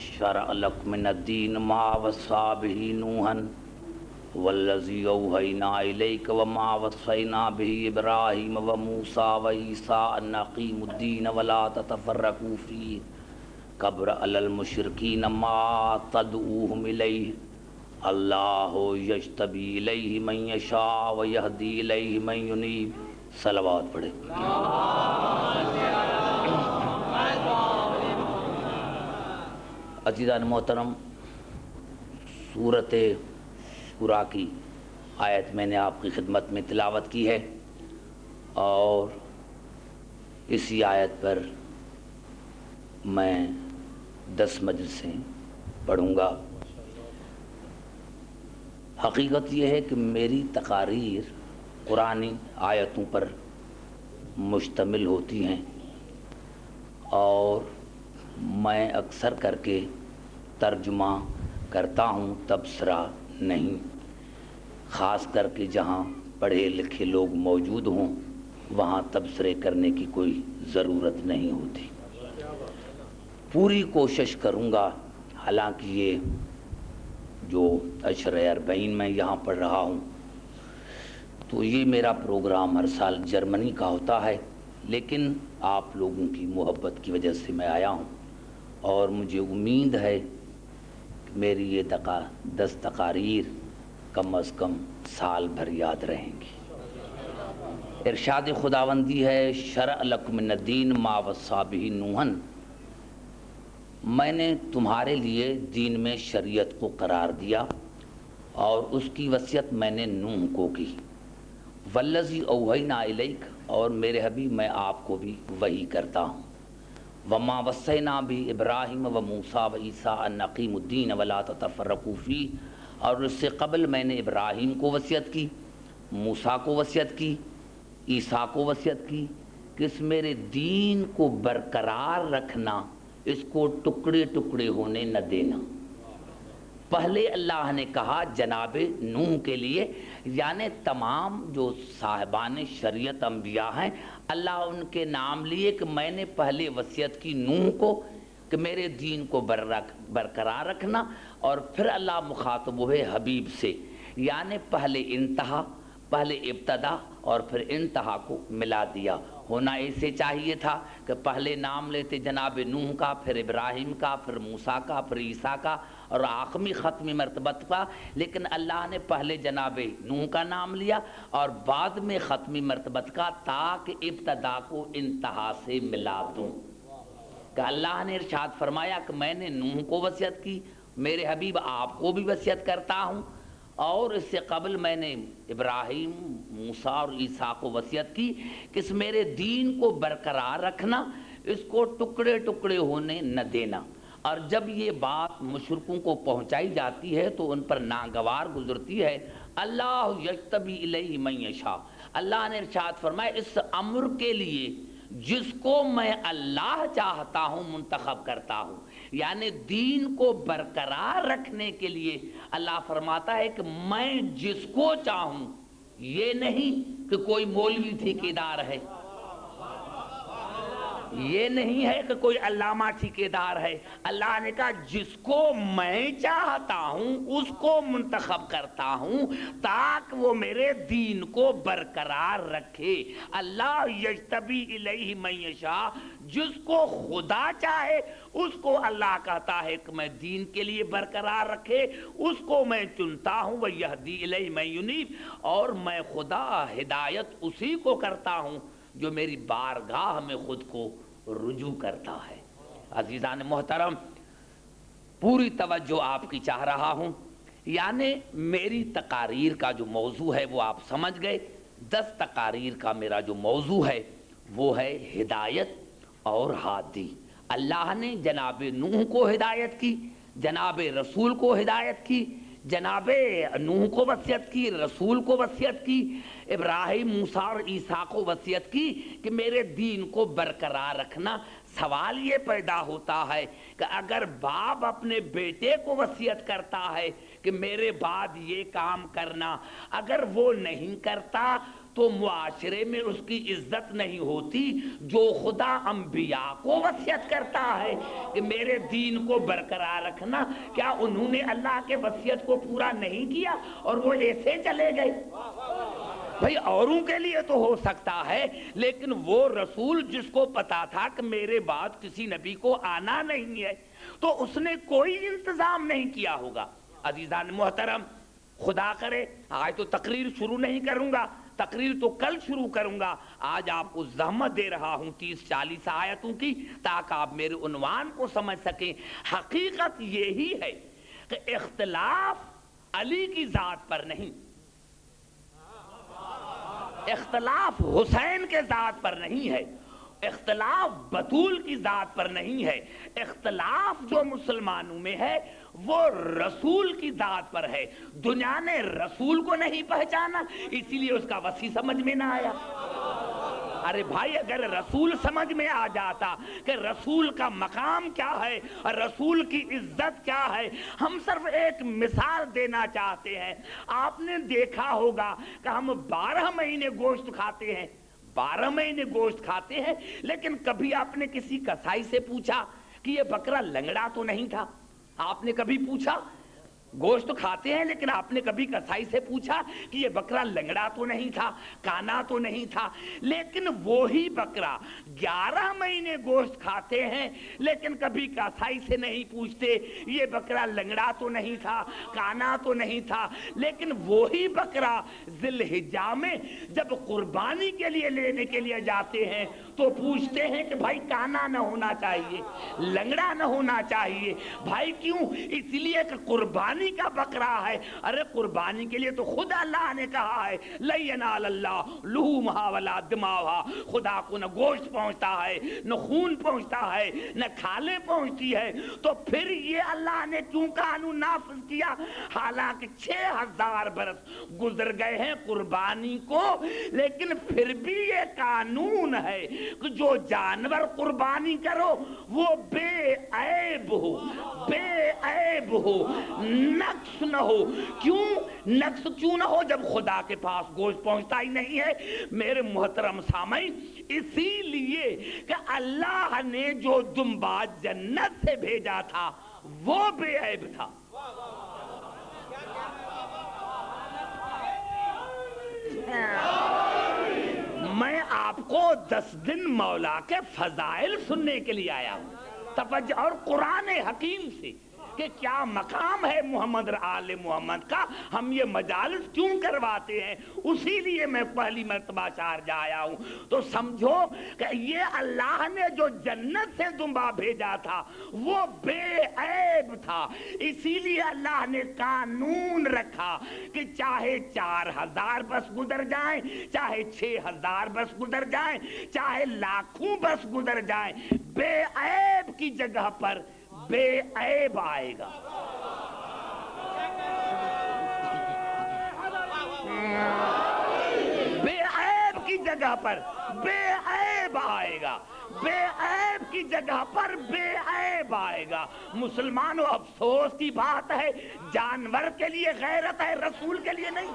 شرع لکم من الدین ما وصی به نوحا والذی اوحینا الیک وما وصینا به ابراہیم وموسیٰ وعیسیٰ ان اقیموا الدین ولا تتفرقوا فیہ کبر علی المشرکین ما تدعوہم الیہ اللہ یجتبی الیہ من یشاء ویہدی الیہ من ینیب۔ صلوات پڑھے۔ عزیزان محترم، سورۃ شورى کی آیت میں نے آپ کی خدمت میں تلاوت کی ہے اور اسی آیت پر میں 10 مجلسیں پڑھوں گا۔ حقیقت یہ ہے کہ میری تقاریر قرآنی آیتوں پر مشتمل ہوتی ہیں اور میں اکثر کر کے ترجمہ کرتا ہوں، تبصرہ نہیں، خاص کر کے جہاں پڑھے لکھے لوگ موجود ہوں وہاں تبصرے کرنے کی کوئی ضرورت نہیں ہوتی۔ پوری کوشش کروں گا، حالانکہ یہ جو اشرِ 40 میں یہاں پڑھ رہا ہوں تو یہ میرا پروگرام ہر سال جرمنی کا ہوتا ہے، لیکن آپ لوگوں کی محبت کی وجہ سے میں آیا ہوں اور مجھے امید ہے کہ میری یہ 10 تقاریر کم از کم سال بھر یاد رہیں گی۔ ارشاد خداوندی ہے شرع لکم من الدین ما وصی به نوحا، میں نے تمہارے لیے دین میں شریعت کو قرار دیا اور اس کی وصیت میں نے نوح کو کی۔ والذی اوحینا الیک، اور میرے حبیب میں آپ کو بھی وحی کرتا ہوں۔ وما وصینا به ابراہیم وموسیٰ وعیسیٰ ان اقیموا الدین ولا تتفرقوا فیہ، اور اس سے قبل میں نے ابراہیم کو وصیت کی، موسیٰ کو وصیت کی، عیسیٰ کو وصیت کی کہ اس میرے دین کو برقرار رکھنا، اس کو ٹکڑے ٹکڑے ہونے نہ دینا۔ پہلے اللہ نے کہا جناب نوح کے لیے، یعنی تمام جو صاحبان شریعت انبیاء ہیں، اللہ ان کے نام لیے کہ میں نے پہلے وصیت کی نوح کو کہ میرے دین کو برقرار رکھنا، اور پھر اللہ مخاطب ہوئے حبیب سے، یعنی پہلے انتہا، پہلے ابتدا اور پھر انتہا کو ملا دیا۔ ہونا ایسے چاہیے تھا کہ پہلے نام لیتے جناب نوح کا، پھر ابراہیم کا، پھر موسیٰ کا، پھر عیسیٰ کا اور آخری ختمی مرتبت کا، لیکن اللہ نے پہلے جناب نوح کا نام لیا اور بعد میں ختمی مرتبت کا، تاکہ ابتدا کو انتہا سے ملا دوں۔ کہ اللہ نے ارشاد فرمایا کہ میں نے نوح کو وصیت کی، میرے حبیب آپ کو بھی وصیت کرتا ہوں، اور اس سے قبل میں نے ابراہیم، موسیٰ اور عیسیٰ کو وصیت کی کہ اس میرے دین کو برقرار رکھنا، اس کو ٹکڑے ٹکڑے ہونے نہ دینا۔ اور جب یہ بات مشرکوں کو پہنچائی جاتی ہے تو ان پر ناگوار گزرتی ہے۔ اللہ یجتبی الیہ من یشاء، اللہ نے ارشاد فرمایا اس امر کے لیے جس کو میں اللہ چاہتا ہوں منتخب کرتا ہوں، یعنی دین کو برقرار رکھنے کے لیے اللہ فرماتا ہے کہ میں جس کو چاہوں، یہ نہیں کہ کوئی مولوی ٹھیکیدار ہے، یہ نہیں ہے کہ کوئی علامہ ٹھیکیدار ہے، اللہ نے کہا جس کو میں چاہتا ہوں اس کو منتخب کرتا ہوں تاکہ وہ میرے دین کو برقرار رکھے۔ اللہ یجتبی الیہ من یشاء، جس کو خدا چاہے اس کو اللہ کہتا ہے کہ میں دین کے لیے برقرار رکھے، اس کو میں چنتا ہوں۔ ویہدی الیہ من ینیب، اور میں خدا ہدایت اسی کو کرتا ہوں جو میری بارگاہ میں خود کو رجوع کرتا ہے۔ عزیزان محترم، پوری توجہ آپ کی چاہ رہا ہوں، یعنی میری تقاریر کا جو موضوع ہے وہ آپ سمجھ گئے۔ 10 تقاریر کا میرا جو موضوع ہے وہ ہے ہدایت اور ہادی۔ اللہ نے جناب نوح کو ہدایت کی، جناب رسول کو ہدایت کی، جناب نوح کو وصیت کی، رسول کو وصیت کی، ابراہیم، موسیٰ اور عیسیٰ کو وصیت کی کہ میرے دین کو برقرار رکھنا۔ سوال یہ پیدا ہوتا ہے کہ اگر باپ اپنے بیٹے کو وصیت کرتا ہے کہ میرے بعد یہ کام کرنا، اگر وہ نہیں کرتا تو معاشرے میں اس کی عزت نہیں ہوتی جو خدا انبیاء کو وصیت کرتا ہے کہ میرے دین کو برقرار رکھنا. کیا انہوں نے اللہ کے وصیت کو پورا نہیں کیا اور وہ ایسے چلے گئے؟ بھئی اوروں کے لیے تو ہو سکتا ہے، لیکن وہ رسول جس کو پتا تھا کہ میرے بعد کسی نبی کو آنا نہیں ہے تو اس نے کوئی انتظام نہیں کیا ہوگا. عزیزان محترم، خدا کرے آج تو تقریر شروع نہیں کروں گا، تقریر تو کل شروع کروں گا. آج آپ کو زحمت دے رہا ہوں 30-40 آیتوں کی تاکہ آپ میرے عنوان کو سمجھ سکیں. حقیقت یہی ہے کہ اختلاف علی کی ذات پر نہیں، اختلاف حسین کے ذات پر نہیں ہے، اختلاف بطول کی ذات پر نہیں ہے. اختلاف جو مسلمانوں میں ہے وہ رسول کی ذات پر ہے. دنیا نے رسول کو نہیں پہچانا، اسی لیے اس کا وصی سمجھ میں نہ آیا. ارے بھائی اگر رسول سمجھ میں آ جاتا کہ رسول کا مقام کیا ہے اور رسول کی عزت کیا ہے. ہم صرف ایک مثال دینا چاہتے ہیں. آپ نے دیکھا ہوگا کہ ہم 12 مہینے گوشت کھاتے ہیں، 12 مہینے گوشت کھاتے ہیں، لیکن کبھی آپ نے کسی کسائی سے پوچھا کہ یہ بکرا لنگڑا تو نہیں تھا؟ آپ نے کبھی پوچھا؟ گوشت کھاتے ہیں لیکن آپ نے کبھی کسائی سے پوچھا کہ یہ بکرا لنگڑا تو نہیں تھا، کانا تو نہیں تھا؟ لیکن وہی بکرا 11 مہینے گوشت کھاتے ہیں لیکن کبھی کسائی سے نہیں پوچھتے یہ بکرا لنگڑا تو نہیں تھا، کانا تو نہیں تھا. لیکن وہی بکرا ذی الحجہ میں جب قربانی کے لیے لینے کے لیے جاتے ہیں تو پوچھتے ہیں کہ بھائی کانا نہ ہونا چاہیے، لنگڑا نہ ہونا چاہیے. بھائی کیوں؟ اس لیے کہ قربانی کا بکرا ہے. ارے قربانی کے لیے تو خود اللہ نے کہا ہے لَن يَنَالَ اللَّهُ لُحُومُهَا وَلَا دِمَاؤُهَا. خدا کو نہ گوشت پہنچتا ہے، نہ خون پہنچتا ہے، نہ کھالیں پہنچتی ہے. تو پھر یہ اللہ نے کیوں قانون نافذ کیا؟ حالانکہ 6000 برس گزر گئے ہیں قربانی کو، لیکن پھر بھی یہ قانون ہے کہ جو جانور قربانی کرو وہ بے عیب ہو، بے عیب ہو، نقص نہ ہو. کیوں نقص کیوں نہ ہو جب خدا کے پاس گوشت پہنچتا ہی نہیں ہے؟ میرے محترم سامعین، اسی لیے کہ اللہ نے جو دمبا جنت سے بھیجا تھا وہ بے عیب تھا. میں آپ کو 10 دن مولا کے فضائل سننے کے لیے آیا ہوں، توجہ، اور قرآن حکیم سے کہ کیا مقام ہے محمد آل محمد کا. ہم یہ مجالس کیوں کرواتے ہیں؟ اسی لیے میں پہلی مرتبہ شارجہ آیا ہوں. تو سمجھو کہ یہ اللہ نے جو جنت سے دمبا بھیجا تھا وہ بے عیب تھا. اسی لیے اللہ نے قانون رکھا کہ چاہے 4000 بس گزر جائیں، چاہے 6000 بس گزر جائیں، چاہے لاکھوں بس گزر جائیں، بے عیب کی جگہ پر بے عیب آئے گا. بے عیب کی جگہ پر بے عیب آئے گا، بے عیب کی جگہ پر بے عیب آئے گا. مسلمانوں افسوس کی بات ہے، جانور کے لیے غیرت ہے، رسول کے لیے نہیں.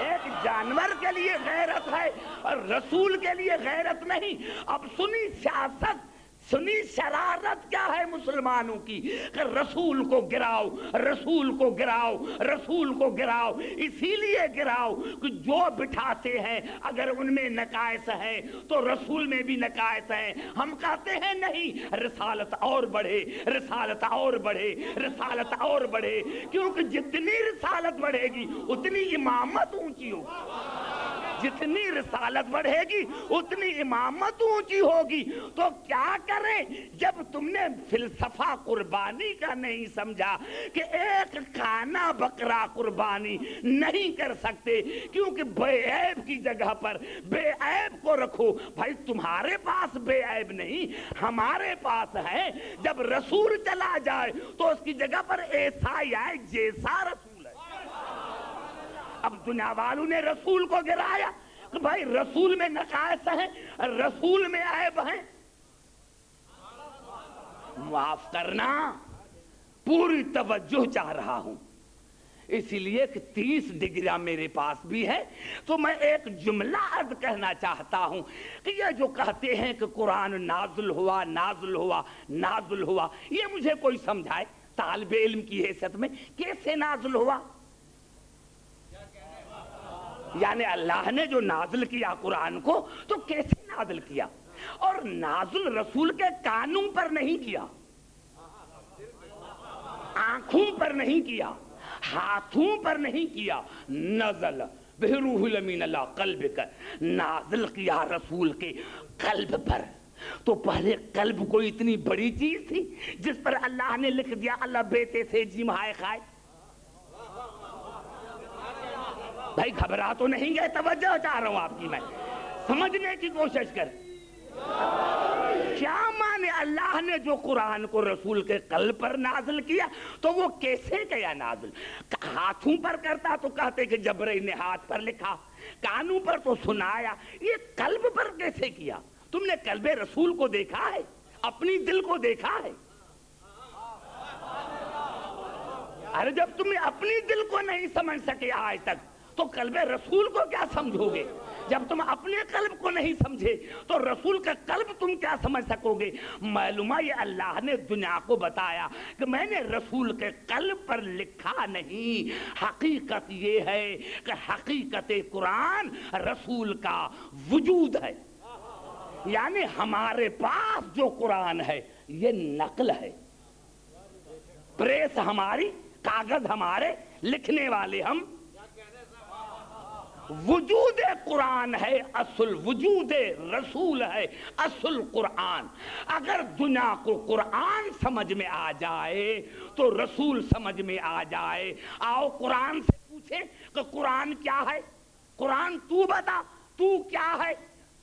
ایک جانور کے لیے غیرت ہے اور رسول کے لیے غیرت نہیں. اب سنی سیاست، سنی شرارت کیا ہے مسلمانوں کی کہ رسول کو گراؤ، رسول کو گراؤ، رسول کو گراؤ. اسی لیے گراؤ کہ جو بٹھاتے ہیں اگر ان میں نقائص ہیں تو رسول میں بھی نقائص ہیں. ہم کہتے ہیں نہیں، رسالت اور بڑھے، رسالت اور بڑھے، رسالت اور بڑھے، کیونکہ جتنی رسالت بڑھے گی اتنی امامت اونچی ہوگی. جتنی رسالت بڑھے گی اتنی امامت اونچی ہوگی. تو کیا کریں جب تم نے فلسفہ قربانی کا نہیں سمجھا کہ ایک کانا بکرا قربانی نہیں کر سکتے کیونکہ بے عیب کی جگہ پر بے عیب کو رکھو. بھائی تمہارے پاس بے عیب نہیں، ہمارے پاس ہے. جب رسول چلا جائے تو اس کی جگہ پر ایسا ہی آئے جیسا رسول. اب دنیا والوں نے رسول کو گرایا کہ بھائی رسول میں نقائص ہیں، رسول میں عیب ہیں. معاف کرنا، پوری توجہ چاہ رہا ہوں. اسی لیے کہ 30 ڈگریاں میرے پاس بھی ہے، تو میں ایک جملہ عرض کہنا چاہتا ہوں کہ یہ جو کہتے ہیں کہ قرآن نازل ہوا نازل ہوا نازل ہوا، یہ مجھے کوئی سمجھائے طالب علم کی حیثیت میں کیسے نازل ہوا؟ یعنی اللہ نے جو نازل کیا قرآن کو تو کیسے نازل کیا؟ اور نازل رسول کے کانوں پر نہیں کیا، آنکھوں پر نہیں کیا، ہاتھوں پر نہیں کیا، نزل بروح الامین اللہ قلب کا، نازل کیا رسول کے قلب پر۔ تو پہلے قلب کوئی اتنی بڑی چیز تھی جس پر اللہ نے لکھ دیا اللہ بیٹے سے جیم ہائے خائے؟ بھائی گھبرا تو نہیں گئے؟ توجہ چاہ رہا ہوں آپ کی، میں سمجھنے کی کوشش کر۔ کیا مانے اللہ نے جو قرآن کو رسول کے قلب پر نازل کیا تو وہ کیسے کیا نازل؟ ہاتھوں پر کرتا تو کہتے کہ جبرائیل نے ہاتھ پر لکھا، کانوں پر تو سنایا، یہ قلب پر کیسے کیا؟ تم نے قلب رسول کو دیکھا ہے؟ اپنی دل کو دیکھا ہے؟ ارے جب تم اپنی دل کو نہیں سمجھ سکے آج تک تو قلب رسول کو کیا سمجھو گے؟ جب تم اپنے قلب کو نہیں سمجھے تو رسول کا قلب تم کیا سمجھ سکو گے؟ معلومہ یہ اللہ نے دنیا کو بتایا کہ میں نے رسول کے قلب پر لکھا نہیں، حقیقت یہ ہے کہ حقیقت قرآن رسول کا وجود ہے، یعنی ہمارے پاس جو قرآن ہے یہ نقل ہے، پریس ہماری، کاغذ ہمارے، لکھنے والے ہم، وجود قرآن ہے اصل، وجود رسول ہے اصل قرآن۔ اگر دنیا کو قرآن سمجھ میں آ جائے تو رسول سمجھ میں آ جائے۔ آؤ قرآن سے پوچھیں کہ قرآن کیا ہے؟ قرآن تو بتا، تو کیا ہے؟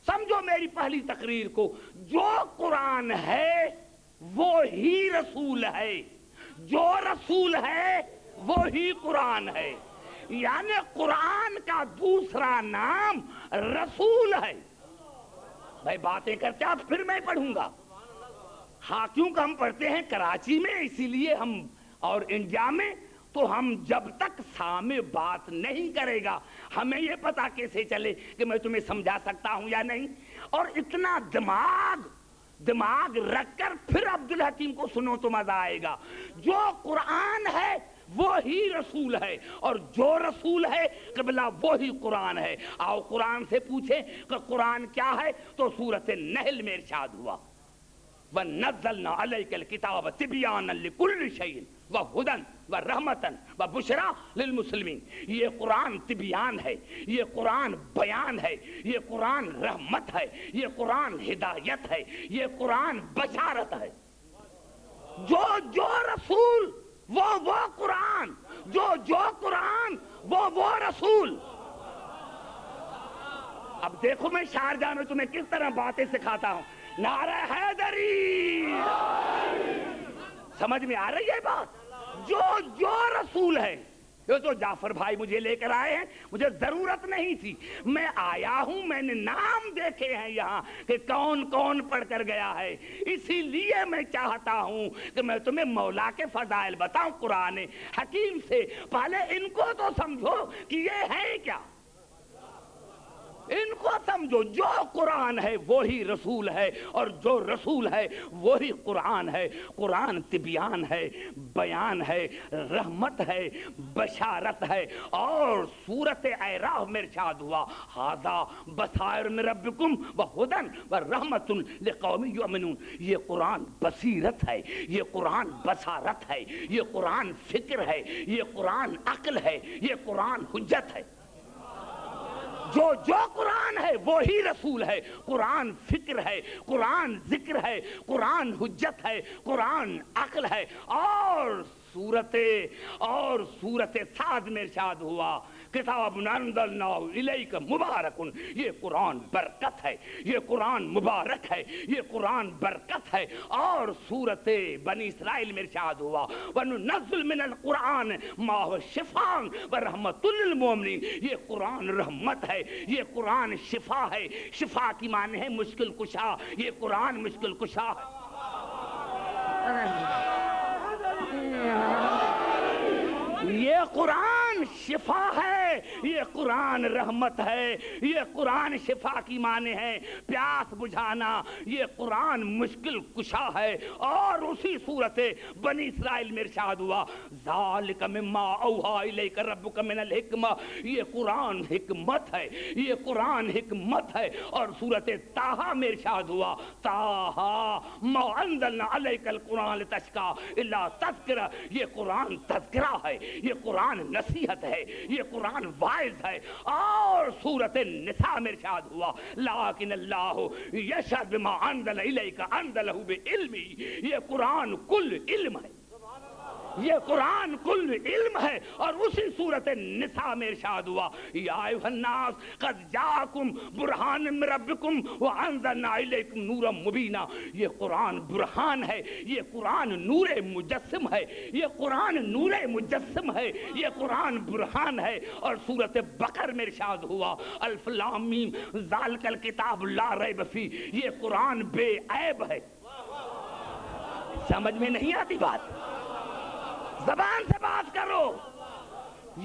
سمجھو میری پہلی تقریر کو، جو قرآن ہے وہی رسول ہے، جو رسول ہے وہی قرآن ہے، یعنی قرآن کا دوسرا نام رسول ہے۔ بھائی باتیں کرتے آپ، پھر میں پڑھوں گا۔ ہاں کیونکہ ہم پڑھتے ہیں کراچی میں، اسی لیے ہم، اور انڈیا میں تو ہم جب تک سامنے بات نہیں کرے گا ہمیں یہ پتا کیسے چلے کہ میں تمہیں سمجھا سکتا ہوں یا نہیں؟ اور اتنا دماغ رکھ کر پھر عبدالحکیم کو سنو تو مزہ آئے گا۔ جو قرآن ہے وہی رسول ہے، اور جو رسول ہے قبلہ وہی قرآن ہے۔ آؤ قرآن سے پوچھیں کہ قرآن کیا ہے تو سورۃ النحل میں ارشاد ہوا وَنَزَّلْنَا عَلَيْكَ الْكِتَابَ تِبْيَانًا لِكُلِّ شَيْءٍ وَهُدًى وَرَحْمَةً وَبُشْرَى لِلْمُسْلِمِينَ۔ یہ قرآن تبیان ہے، یہ قرآن بیان ہے، یہ قرآن رحمت ہے، یہ قرآن ہدایت ہے، یہ قرآن بشارت ہے۔ جو رسول وہ قرآن، جو قرآن وہ رسول۔ اب دیکھو میں شارجہ میں تمہیں کس طرح باتیں سکھاتا ہوں۔ نعرہ حیدری، سمجھ میں آ رہی ہے بات؟ جو رسول ہے، یہ تو جعفر بھائی مجھے لے کر آئے ہیں، مجھے ضرورت نہیں تھی، میں آیا ہوں، میں نے نام دیکھے ہیں یہاں کہ کون کون پڑھ کر گیا ہے، اسی لیے میں چاہتا ہوں کہ میں تمہیں مولا کے فضائل بتاؤں قرآن حکیم سے۔ پہلے ان کو تو سمجھو کہ یہ ہے کیا، ان کو سمجھو۔ جو قرآن ہے وہی رسول ہے، اور جو رسول ہے وہی قرآن ہے۔ قرآن تبیان ہے، بیان ہے، رحمت ہے، بشارت ہے۔ اور سورۃ اعراف میں ارشاد ہوا ھذا بصائر من ربکم وہدی ورحمۃ لقوم یؤمنون۔ یہ قرآن بصیرت ہے، یہ قرآن بصارت ہے، یہ قرآن فکر ہے، یہ قرآن عقل ہے، یہ قرآن حجت ہے۔ جو قرآن ہے وہی رسول ہے۔ قرآن فکر ہے، قرآن ذکر ہے، قرآن حجت ہے، قرآن عقل ہے۔ اور سورت صاد میں ارشاد ہوا کتاب انزلناہ الیک مبارک، یہ قرآن برکت ہے، یہ قرآن مبارک ہے، یہ قرآن برکت ہے۔ اور سورت بنی اسرائیل میں ارشاد ہوا وَنُنَزِّلُ مِنَ الْقُرْآنِ مَا هُوَ شِفَاءٌ وَرَحْمَةٌ لِلْمُؤْمِنِينَ۔ یہ قرآن رحمت ہے، یہ قرآن شفا ہے۔ شفا کی معنی ہے مشکل کشا، یہ قرآن مشکل کشا ہے۔ یہ یہ قرآن شفا ہے، یہ قرآن رحمت ہے، یہ قرآن شفا کی معنی ہے پیاس بجھانا، یہ قرآن مشکل کشا ہے۔ اور اسی صورت بنی اسرائیل میں ارشاد ہوا ذالک مما اوحی الیک ربک من الحکمہ، یہ قرآن حکمت ہے، یہ قرآن حکمت ہے۔ اور صورت طٰہٰ میں ارشاد ہوا طٰہٰ ما انزلنا علیک القرآن لتشقی الا تذکرہ، یہ قرآن تذکرہ ہے، یہ قرآن نصیحت ہے، یہ قرآن واعظ ہے۔ اور صورت نساء میں ارشاد ہوا لیکن اللہ یشہد بما انزل الیک انزلہ بعلمہ، یہ قرآن کل علم ہے، یہ قرآن کل علم ہے۔ اور اسی صورت نساء میں ارشاد ہوا یا ایھا الناس قد جاءکم برہان من ربکم وانزلنا الیکم نورا مبینا، یہ قرآن برہان ہے، یہ قرآن نور مجسم ہے، یہ قرآن نور مجسم ہے، یہ قرآن برہان ہے۔ اور سورت بقر میں ارشاد ہوا الف لام میم ذالک الکتاب لا ریب فیہ، یہ قرآن بے عیب ہے۔ سمجھ میں نہیں آتی بات؟ زبان سے بات کرو۔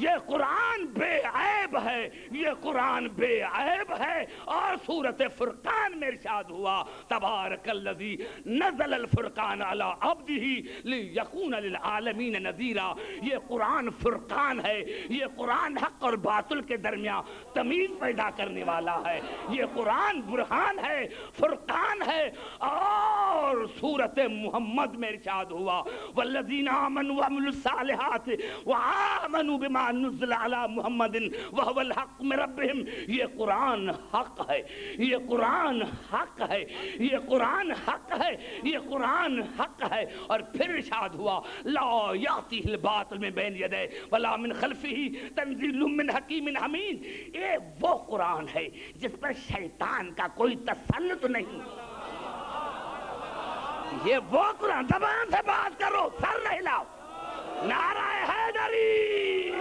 یہ قرآن بے عیب ہے، یہ قرآن بے عیب ہے۔ اور سورت فرقان میں ارشاد ہوا تبارک الذی نزل الفرقان علی عبدہ لیکون للعالمین نذیرا، یہ قرآن فرقان ہے، یہ قرآن حق اور باطل کے درمیان تمیز پیدا کرنے والا ہے، یہ قرآن برہان ہے، فرقان ہے۔ اور سورت محمد میں ارشاد ہوا والذین آمنوا وعملوا الصالحات وآمنوا بما نزل علی محمد وهو الحق من ربهم، یہ قرآن حق ہے، یہ قرآن حق ہے، یہ قرآن حق ہے، یہ قرآن حق ہے۔ اور پھر ارشاد ہوا لا یأتیہ الباطل من بین یدیہ ولا من خلفہ تنزیل من حکیم حمید، یہ وہ قرآن ہے جس پر شیطان کا کوئی تسلط نہیں، یہ وہ قرآن۔ زبان سے بات کرو، سر نہ ہلاؤ، نعرہ حیدری،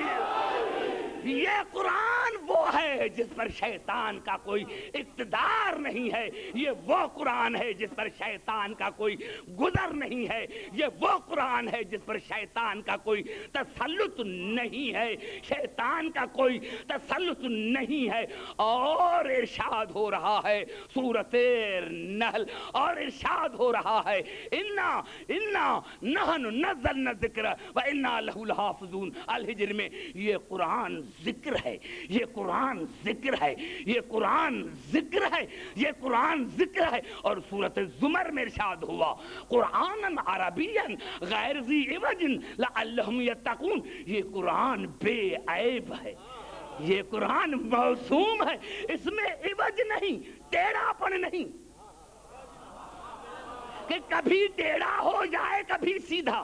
یہ قرآن وہ ہے جس پر شیطان کا کوئی اقتدار نہیں ہے، یہ وہ قرآن ہے جس پر شیطان کا کوئی گزر نہیں ہے، یہ وہ قرآن ہے جس پر شیطان کا کوئی تسلط نہیں ہے، شیطان کا کوئی تسلط نہیں ہے۔ اور ارشاد ہو رہا ہے سورۃ نحل، اور ارشاد ہو رہا ہے انا نحن نزلنا الذکر وانا لہ لحافظون، الحجر میں یہ قرآن ذکر ہے، یہ قرآن ذکر ہے، یہ قرآن ذکر ہے، یہ قرآن ذکر ہے۔ اور سورۃ زمر میں ارشاد ہوا قرآنا عربیا غیر ذی عوج لعلہم یتقون، یہ قرآن بے عیب ہے، یہ قرآن معصوم ہے، اس میں عوج نہیں، ٹیڑھا پن نہیں کہ کبھی ٹیڑھا ہو جائے کبھی سیدھا۔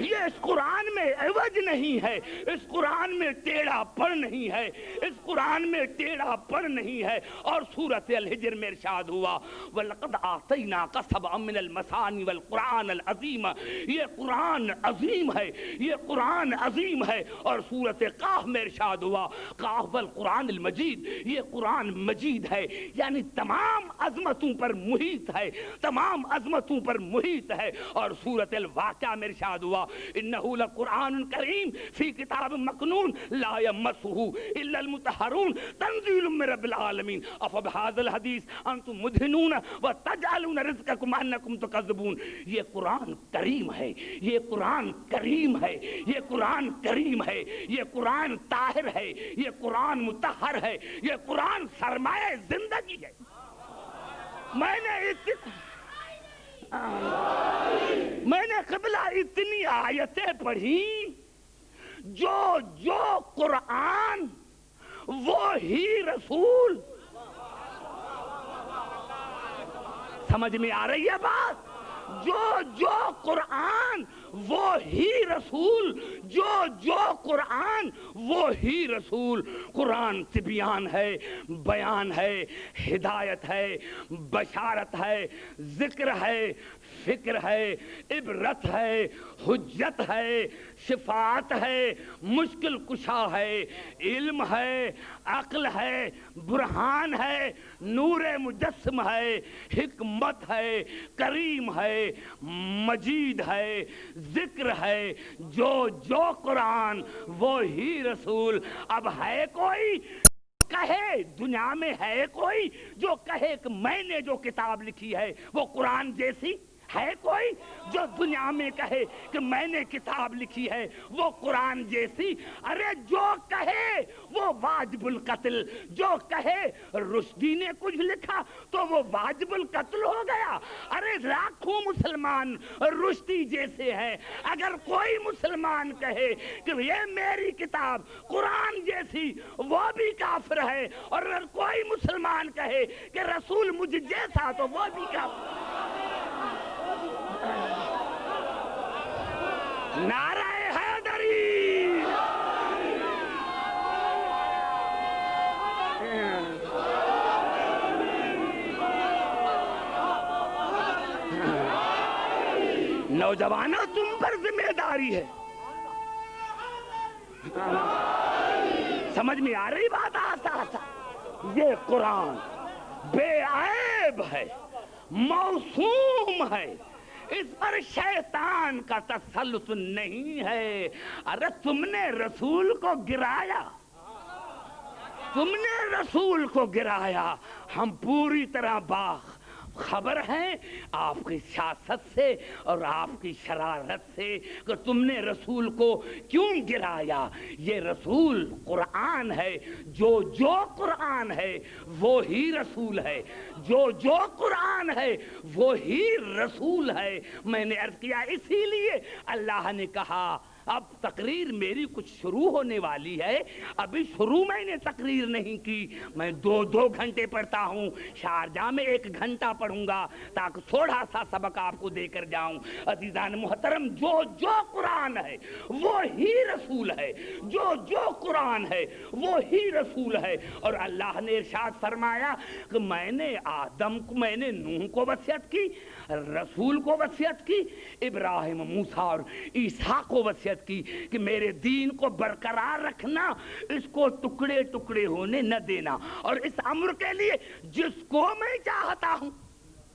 یہ اس قرآن میں عوج نہیں ہے، اس قرآن میں ٹیڑھا پن نہیں ہے، اس قرآن میں ٹیڑھا پن نہیں ہے۔ اور سورۃ الحجر میں ارشاد ہوا وَلَقَدْ آتَيْنَاكَ سَبْعًا مِنَ الْمَثَانِي وَالْقُرْآنَ الْعَظِيمَ، یہ قرآن عظیم ہے، یہ قرآن عظیم ہے۔ اور سورۃ قاف میں ارشاد ہوا قاف والقرآن المجید، یہ قرآن مجید ہے، یعنی تمام عظمتوں پر محیط ہے، تمام عظمتوں پر محیط ہے۔ اور سورۃ الواقعہ میں ارشاد ہوا انہ لقرآن کریم فی کتاب مکنون لا یمسہ الا المطہرون تنزیل من رب العالمین افبہذا الحدیث انتم مدہنون وتجعلون رزقکم انکم تکذبون، یہ قرآن کریم ہے، یہ قرآن کریم ہے، یہ قرآن کریم ہے، یہ قرآن طاہر ہے، یہ قرآن مطہر ہے، یہ قرآن سرمایہ زندگی ہے۔ میں نے قبلہ اتنی آیتیں پڑھی جو قرآن وہی رسول، سمجھ میں آ رہی ہے بات؟ جو قرآن وہی رسول، جو قرآن وہی رسول۔ قرآن تبیان ہے، بیان ہے، ہدایت ہے، بشارت ہے، ذکر ہے، فکر ہے، عبرت ہے، حجت ہے، شفاعت ہے، مشکل کشا ہے، علم ہے، عقل ہے، برہان ہے، نور مجسم ہے، حکمت ہے، کریم ہے، ہے، مجید ہے، ذکر ہے، جو قرآن وہی رسول۔ اب ہے کوئی کہے، دنیا میں ہے کوئی جو کہے کہ میں نے جو کتاب لکھی ہے وہ قرآن جیسی؟ ہے کوئی جو دنیا میں کہے کہ میں نے کتاب لکھی ہے وہ قرآن جیسی؟ ارے جو کہے وہ واجب القتل، جو کہے رشدی نے کچھ لکھا تو وہ واجب القتل ہو گیا۔ ارے لاکھوں مسلمان رشدی جیسے ہیں، اگر کوئی مسلمان کہے کہ یہ میری کتاب قرآن جیسی وہ بھی کافر ہے، اور اگر کوئی مسلمان کہے کہ رسول مجھ جیسا تو وہ بھی کافر۔ نعرہ حیدری، نوجوانوں تم پر ذمہ داری ہے۔ سمجھ میں آ رہی بات؟ آسا یہ قرآن بے عیب ہے، موسوم ہے، اس پر شیطان کا تسلط نہیں ہے۔ ارے تم نے رسول کو گرایا، تم نے رسول کو گرایا۔ ہم پوری طرح خبر ہیں آپ کی سیاست سے اور آپ کی شرارت سے کہ تم نے رسول کو کیوں گرایا۔ یہ رسول قرآن ہے، جو قرآن ہے وہی رسول ہے، جو قرآن ہے وہی رسول ہے۔ میں نے عرض کیا اسی لیے اللہ نے کہا اب تقریر میری کچھ شروع ہونے والی ہے، ابھی شروع میں نے تقریر نہیں کی، میں دو گھنٹے پڑھتا ہوں، شارجہ میں 1 گھنٹہ پڑھوں گا تاکہ تھوڑا سا سبق آپ کو دے کر جاؤں۔ عزیزان محترم، جو قرآن ہے وہی رسول ہے، جو قرآن ہے وہی رسول ہے۔ اور اللہ نے ارشاد فرمایا کہ میں نے نوح کو وصیت کی، رسول کو وصیت کی، ابراہیم، موسیٰ اور عیسیٰ کو وصیت کی کہ میرے دین کو برقرار رکھنا، اس کو ٹکڑے ٹکڑے ہونے نہ دینا۔ اور اس امر کے لیے جس کو میں چاہتا ہوں،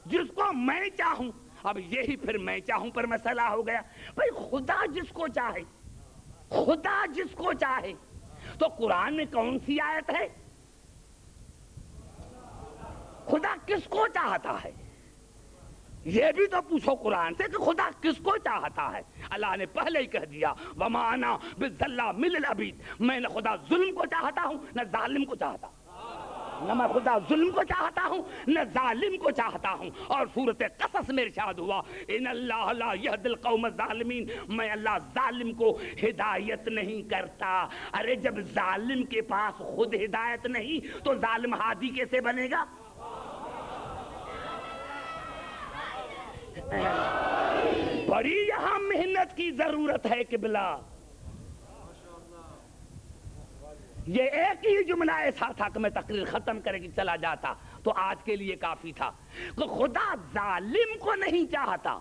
جس کو میں چاہوں، اب یہی پھر میں چاہوں پر مسئلہ ہو گیا۔ بھئی خدا جس کو چاہے، خدا جس کو چاہے، تو قرآن میں کون سی آیت ہے؟ خدا کس کو چاہتا ہے یہ بھی تو پوچھو قرآن سے کہ خدا کس کو چاہتا ہے۔ اللہ نے پہلے ہی کہہ دیا وَمَا أَنَا بِالظَّلَّامِ لِلْعَبِيدِ، میں نہ خدا ظلم کو چاہتا ہوں نہ ظالم کو چاہتا ہوں، نہ میں خدا ظلم کو چاہتا ہوں نہ ظالم کو چاہتا ہوں۔ اور سورۃ قصص میں ارشاد ہوا إِنَّ اللَّهَ لَا يَهْدِي الْقَوْمَ الظَّالِمِينَ، میں اللہ ظالم کو ہدایت نہیں کرتا۔ ارے جب ظالم کے پاس خود ہدایت نہیں تو ظالم ہادی کیسے بنے گا؟ بڑی یہاں محنت کی ضرورت ہے قبلہ۔ یہ ایک ہی جملہ ایسا تھا کہ میں تقریر ختم کرے گی چلا جاتا تو آج کے لیے کافی تھا کہ خدا ظالم کو نہیں چاہتا،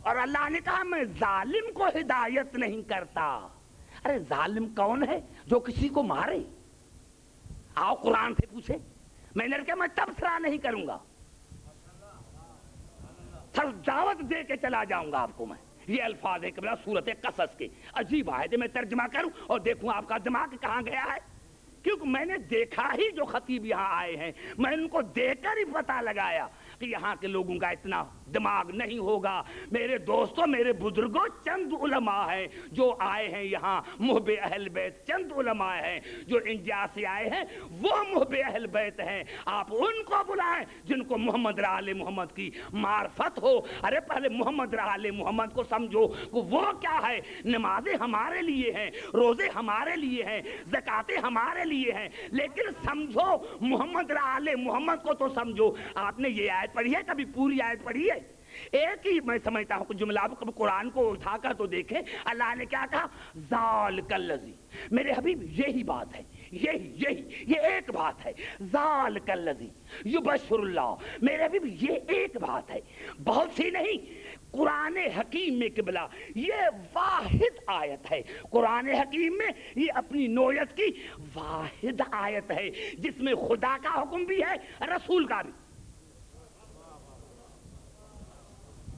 اور اللہ نے کہا میں ظالم کو ہدایت نہیں کرتا۔ ارے ظالم کون ہے جو کسی کو مارے؟ آؤ قرآن سے پوچھے۔ میں نے کہا میں تبصرہ نہیں کروں گا، دعوت دے کے چلا جاؤں گا آپ کو۔ میں یہ الفاظ ہے قبلہ سورۃ قصص کے، عجیب آیت ہے، میں ترجمہ کروں اور دیکھوں آپ کا دماغ کہاں گیا ہے، کیونکہ میں نے دیکھا ہی جو خطیب یہاں آئے ہیں میں ان کو دیکھ کر ہی پتہ لگایا کہ یہاں کے لوگوں کا اتنا دماغ نہیں ہوگا۔ میرے دوستوں، میرے بزرگوں، چند علماء ہیں جو آئے ہیں یہاں محب اہل بیت، چند علماء ہیں جو انڈیا سے آئے ہیں، وہ محب اہل بیت ہیں۔ آپ ان کو بلائیں جن کو محمد آل محمد کی معرفت ہو۔ ارے پہلے محمد آل محمد کو سمجھو کہ وہ کیا ہے۔ نمازیں ہمارے لیے ہیں، روزے ہمارے لیے ہیں، زکاتیں ہمارے لیے ہیں، لیکن سمجھو محمد آل محمد کو تو سمجھو۔ آپ نے یہ آیت پڑھی ہے؟ کبھی پوری آیت پڑھی ہے؟ ایک ہی میں سمجھتا ہوں کہ جملہ کبھی قرآن کو اٹھا کر تو دیکھیں اللہ نے کیا کہا، ذالک الذی، میرے حبیب یہی بات ہے، یہ ایک بات ہے، ذالک الذی یبشر اللہ، میرے حبیب یہ ایک بات ہے، بہت سی نہیں۔ قرآن حکیم میں قبلہ یہ واحد آیت ہے، قرآن حکیم میں یہ اپنی نوعیت کی واحد آیت ہے جس میں خدا کا حکم بھی ہے، رسول کا بھی۔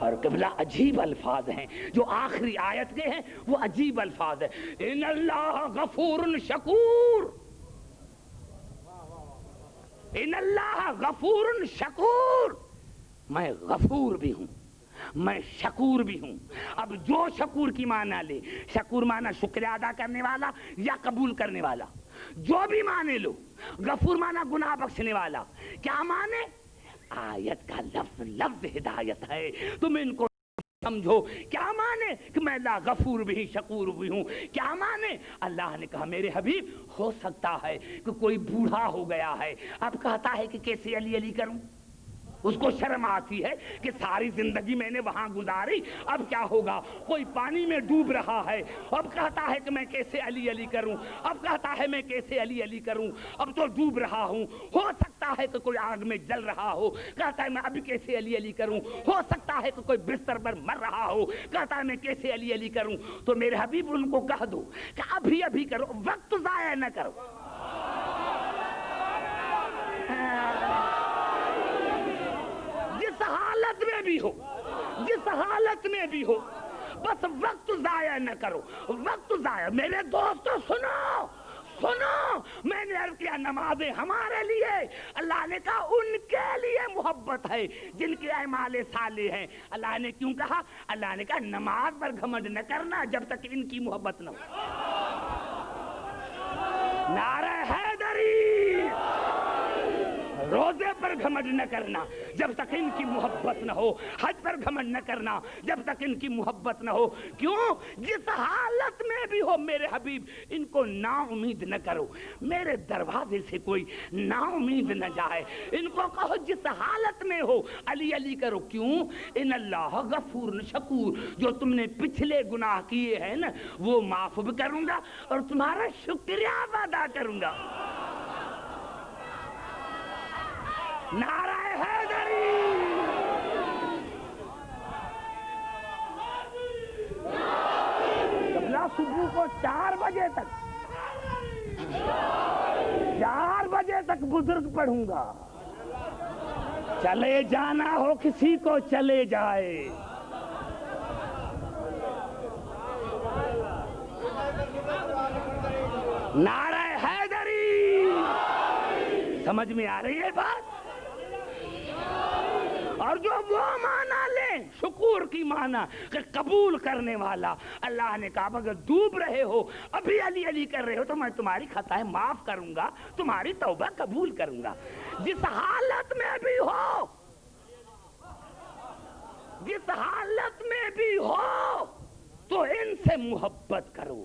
اور قبلہ عجیب الفاظ ہیں جو آخری آیت کے ہیں، وہ عجیب الفاظ ہیں. ان اللہ غفور شکور، ان اللہ غفور شکور، میں غفور بھی ہوں، میں شکور بھی ہوں. اب جو شکور کی معنی لے، شکور معنی شکریہ ادا کرنے والا یا قبول کرنے والا، جو بھی معنی لو. غفور معنی گناہ بخشنے والا. کیا معنی؟ آیت کا لفظ لفظ ہدایت ہے، تم ان کو سمجھو. کیا مانے کہ میں اللہ غفور بھی شکور بھی ہوں؟ کیا مانے؟ اللہ نے کہا میرے حبیب ہو سکتا ہے کہ کوئی بوڑھا ہو گیا ہے، اب کہتا ہے کہ کیسے علی علی کروں. اس کو شرم آتی ہے کہ ساری زندگی میں نے وہاں گزاری، اب کیا ہوگا. کوئی پانی میں ڈوب رہا ہے، اب کہتا ہے کہ میں کیسے علی علی کروں، اب کہتا ہے میں کیسے علی علی کروں، اب تو ڈوب رہا ہوں. ہو سکتا ہے کہ کوئی آگ میں جل رہا ہو، کہتا ہے میں اب کیسے علی علی کروں. ہو سکتا ہے کہ کوئی بستر پر مر رہا ہو، کہتا ہے میں کیسے علی علی کروں. تو میرے حبیب ان کو کہہ دو کہ ابھی ابھی کرو، وقت ضائع نہ کرو. جس حالت میں بھی ہو، جس حالت میں بھی ہو، بس وقت ضائع نہ کرو. وقت ضائع. میرے دوستو سنو سنو، میں نے عرض کیا نمازیں ہمارے لیے، اللہ نے کہا ان کے لیے محبت ہے جن کے اعمال صالح ہیں. اللہ نے کیوں کہا؟ اللہ نے کہا نماز پر گھمنڈ نہ کرنا جب تک ان کی محبت نہ ہو. نعرہ حیدری. روزے پر گھمنڈ نہ کرنا جب تک ان کی محبت نہ ہو. حج پر گھمنڈ نہ کرنا جب تک ان کی محبت نہ ہو. کیوں؟ جس حالت میں بھی ہو میرے حبیب ان کو نا امید نہ کرو. میرے دروازے سے کوئی نا امید نہ جائے. ان کو کہو جس حالت میں ہو علی علی کرو. کیوں؟ ان اللہ غفور شکور. جو تم نے پچھلے گناہ کیے ہیں نا وہ معاف بھی کروں گا اور تمہارا شکریہ ادا کروں گا. نعرہ حیدری. قبلہ صبح کو 4 بجے تک 4 بجے تک بزرگ پڑھوں گا. چلے جانا ہو کسی کو چلے جائے. نعرہ حیدری. سمجھ میں آ رہی ہے بات؟ اور جو وہ معنی لیں شکور کی معنی کہ قبول کرنے والا. اللہ نے کہا اگر ڈوب رہے ہو ابھی علی علی کر رہے ہو تو میں تمہاری خطائیں معاف کروں گا، تمہاری توبہ قبول کروں گا. جس حالت میں بھی ہو، جس حالت میں بھی ہو تو ان سے محبت کرو.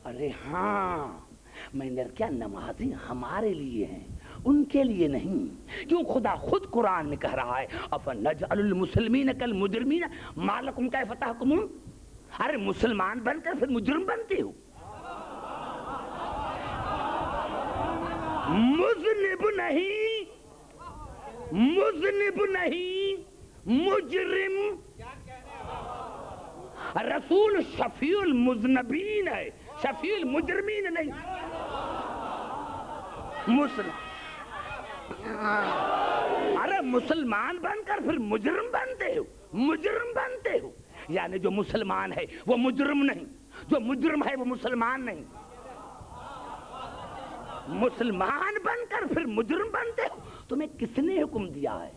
ارے ہاں میں نے کیا نمازیں ہمارے لیے ہیں ان کے لیے نہیں. کیوں؟ خدا خود قرآن میں کہہ رہا ہے افنجعل المسلمین کالمجرمین ما لکم کیف تحکمون. ارے مسلمان بن کر پھر مجرم بنتے ہو. مذنب نہیں، مذنب نہیں، مجرم. رسول شفیع المذنبین ہے، شفیع المجرمین نہیں. ارے مسلمان بن کر پھر مجرم بنتے ہو، مجرم بنتے ہو. یعنی جو مسلمان ہے وہ مجرم نہیں، جو مجرم ہے وہ مسلمان نہیں. مسلمان بن کر پھر مجرم بنتے ہو. تمہیں کس نے حکم دیا ہے؟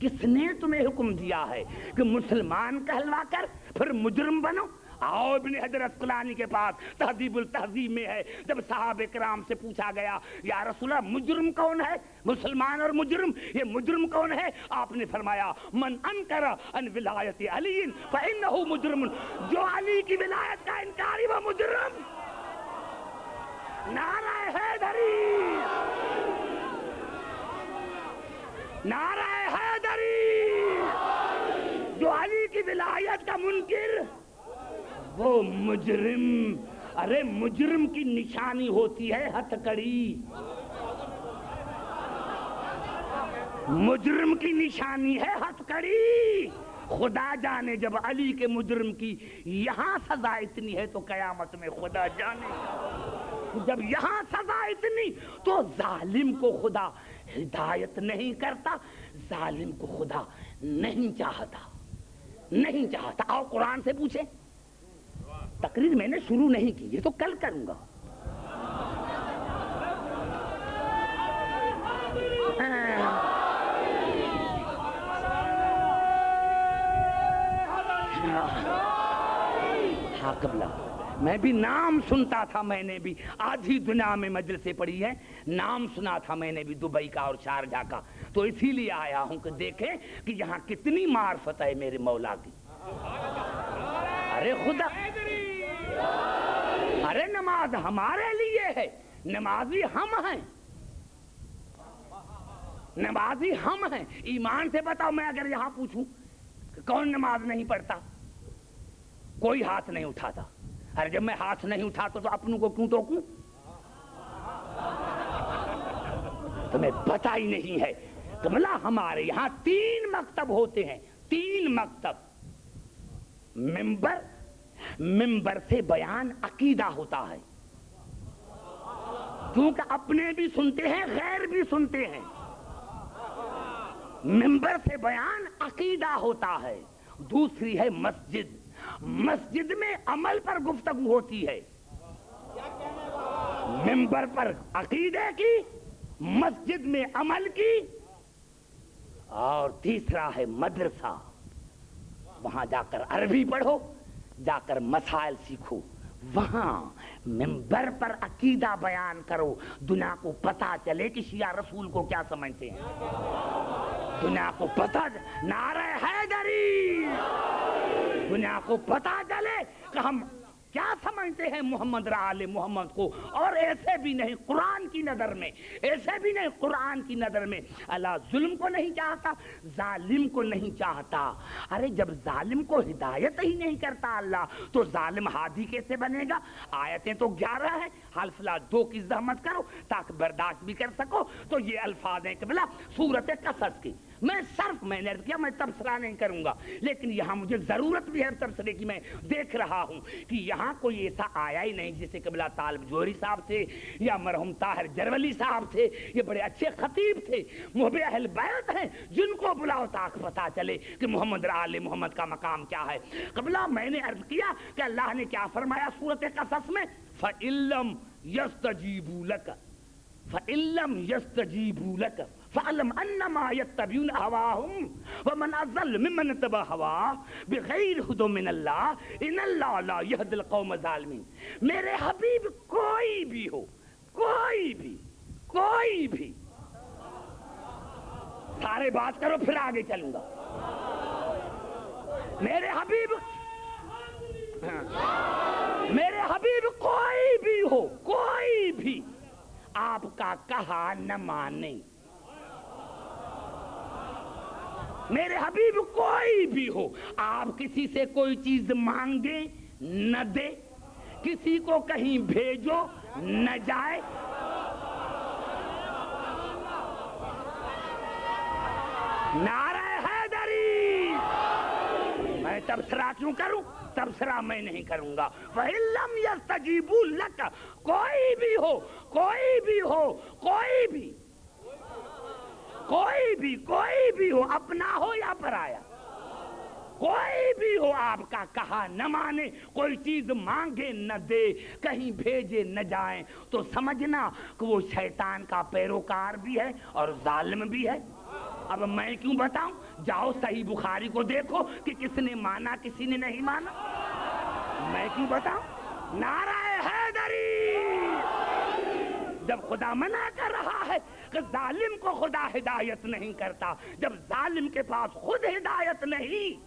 کس نے تمہیں حکم دیا ہے کہ مسلمان کہلوا کر پھر مجرم بنو؟ آؤ ابن حجر اسقلانی کے پاس تہذیب التہذیب میں ہے. جب صحابہ کرام سے پوچھا گیا یا رسول اللہ مجرم کون ہے؟ مسلمان اور مجرم، یہ مجرم کون ہے؟ آپ نے فرمایا من انکر ان ولایت علی فانہ مجرم. جو علی کی ولایت کا انکاری وہ مجرم. نعرہ حیدری، نعرہ حیدری. جو علی کی ولایت کا منکر وہ مجرم. ارے مجرم کی نشانی ہوتی ہے ہتھکڑی. مجرم کی نشانی ہے ہتھکڑی. خدا جانے جب علی کے مجرم کی یہاں سزا اتنی ہے تو قیامت میں خدا جانے جب یہاں سزا اتنی تو ظالم کو خدا ہدایت نہیں کرتا، ظالم کو خدا نہیں چاہتا. نہیں چاہتا. آؤ قرآن سے پوچھیں. تقریر میں نے شروع نہیں کی, یہ تو کل کروں گا. ہاں قبلہ, میں بھی نام سنتا تھا, میں نے بھی آدھی دنیا میں مجلسیں پڑھی ہیں, نام سنا تھا میں نے بھی دبئی کا اور شارجہ کا, تو اسی لیے آیا ہوں کہ دیکھیں کہ یہاں کتنی معرفت ہے میرے مولا کی. ارے خدا, ارے نماز ہمارے لیے ہے, نمازی ہم ہیں, نمازی ہم ہیں. ایمان سے بتاؤ, میں اگر یہاں پوچھوں کہ کون نماز نہیں پڑھتا, کوئی ہاتھ نہیں اٹھاتا. ارے جب میں ہاتھ نہیں اٹھاتا تو اپنوں کو کیوں ٹوکوں؟ تمہیں پتہ ہی نہیں ہے. قبلہ ہمارے یہاں 3 مکتب ہوتے ہیں, 3 مکتب. ممبر سے بیان عقیدہ ہوتا ہے, کیونکہ اپنے بھی سنتے ہیں غیر بھی سنتے ہیں. ممبر سے بیان عقیدہ ہوتا ہے. دوسری ہے مسجد, مسجد میں عمل پر گفتگو ہوتی ہے. ممبر پر عقیدے کی, مسجد میں عمل کی. اور تیسرا ہے مدرسہ, وہاں جا کر عربی پڑھو, جا کر مسائل سیکھو. وہاں ممبر پر عقیدہ بیان کرو, دنیا کو پتا چلے کہ شیعہ رسول کو کیا سمجھتے ہیں. دنیا کو پتا, نعرہ حیدری, دنیا کو پتا چلے کہ ہم کیا سمجھتے ہیں محمد آل محمد کو. اور ایسے بھی نہیں قرآن کی نظر میں, ایسے بھی نہیں قرآن کی نظر میں. اللہ ظلم کو نہیں چاہتا, ظالم کو نہیں چاہتا. ارے جب ظالم کو ہدایت ہی نہیں کرتا اللہ, تو ظالم ہادی کیسے بنے گا؟ آیتیں تو 11 ہیں, حلف لا 2 کی زحمت کرو تاکہ برداشت بھی کر سکو. تو یہ الفاظ ہیں قبلہ سورت قصص کی. میں نے عرض کیا میں تبصرہ نہیں کروں گا, لیکن یہاں مجھے ضرورت بھی ہے تبصرے کی. میں دیکھ رہا ہوں کہ یہاں کوئی ایسا آیا ہی نہیں جیسے قبلہ طالب جوہری صاحب تھے یا مرحوم طاہر جرولی صاحب تھے. یہ بڑے اچھے خطیب تھے, محب اہل بیت ہیں, جن کو بلاؤ تاکہ پتا چلے کہ محمد آل محمد کا مقام کیا ہے. قبلہ میں نے عرض کیا کہ اللہ نے کیا فرمایا سورۃ قصص میں, فَإِلَّمْ يَسْتَجِيبُوا لَكَ فَإِلَّمْ يَسْتَجِيبُوا لَكَ فَعْلَمْ أَنَّمَا يَتَّبِعُونَ هَوَاهُمْ وَمَنْ أَضَلُّ مِمَّنِ اتَّبَعَ هَوَاهُ بِغَيْرِ هُدًى مِنَ اللَّهِ إِنَّ اللَّهَ لَا يَهْدِي الْقَوْمَ الظَّالِمِينَ. میرے حبیب کوئی بھی ہو, کوئی بھی سارے بات کرو پھر آگے چلوں گا. میرے حبیب کوئی بھی ہو, کوئی بھی آپ کا کہا نہ مانے. میرے حبیب کوئی بھی ہو, آپ کسی سے کوئی چیز مانگیں نہ دے, کسی کو کہیں بھیجو نہ جائے. نعرہ حیدری. میں تبصرہ کیوں کروں؟ تبصرہ میں نہیں کروں گا. وَإِلَّمْ يَسْتَجِيبُوا لَكَ, کوئی بھی ہو, کوئی بھی ہو, کوئی بھی ہو, اپنا ہو یا پرایا, کوئی بھی ہو, آپ کا کہا نہ مانے, کوئی چیز مانگے نہ دے, کہیں بھیجے نہ جائیں, تو سمجھنا کہ وہ شیطان کا پیروکار بھی ہے اور ظالم بھی ہے. اب میں کیوں بتاؤں؟ جاؤ صحیح بخاری کو دیکھو کہ کس نے مانا کسی نے نہیں مانا. میں کیوں بتاؤں؟ نعرہ حیدری. جب خدا منع کر رہا ہے کہ ظالم کو خدا ہدایت نہیں کرتا, جب ظالم کے پاس خود ہدایت نہیں,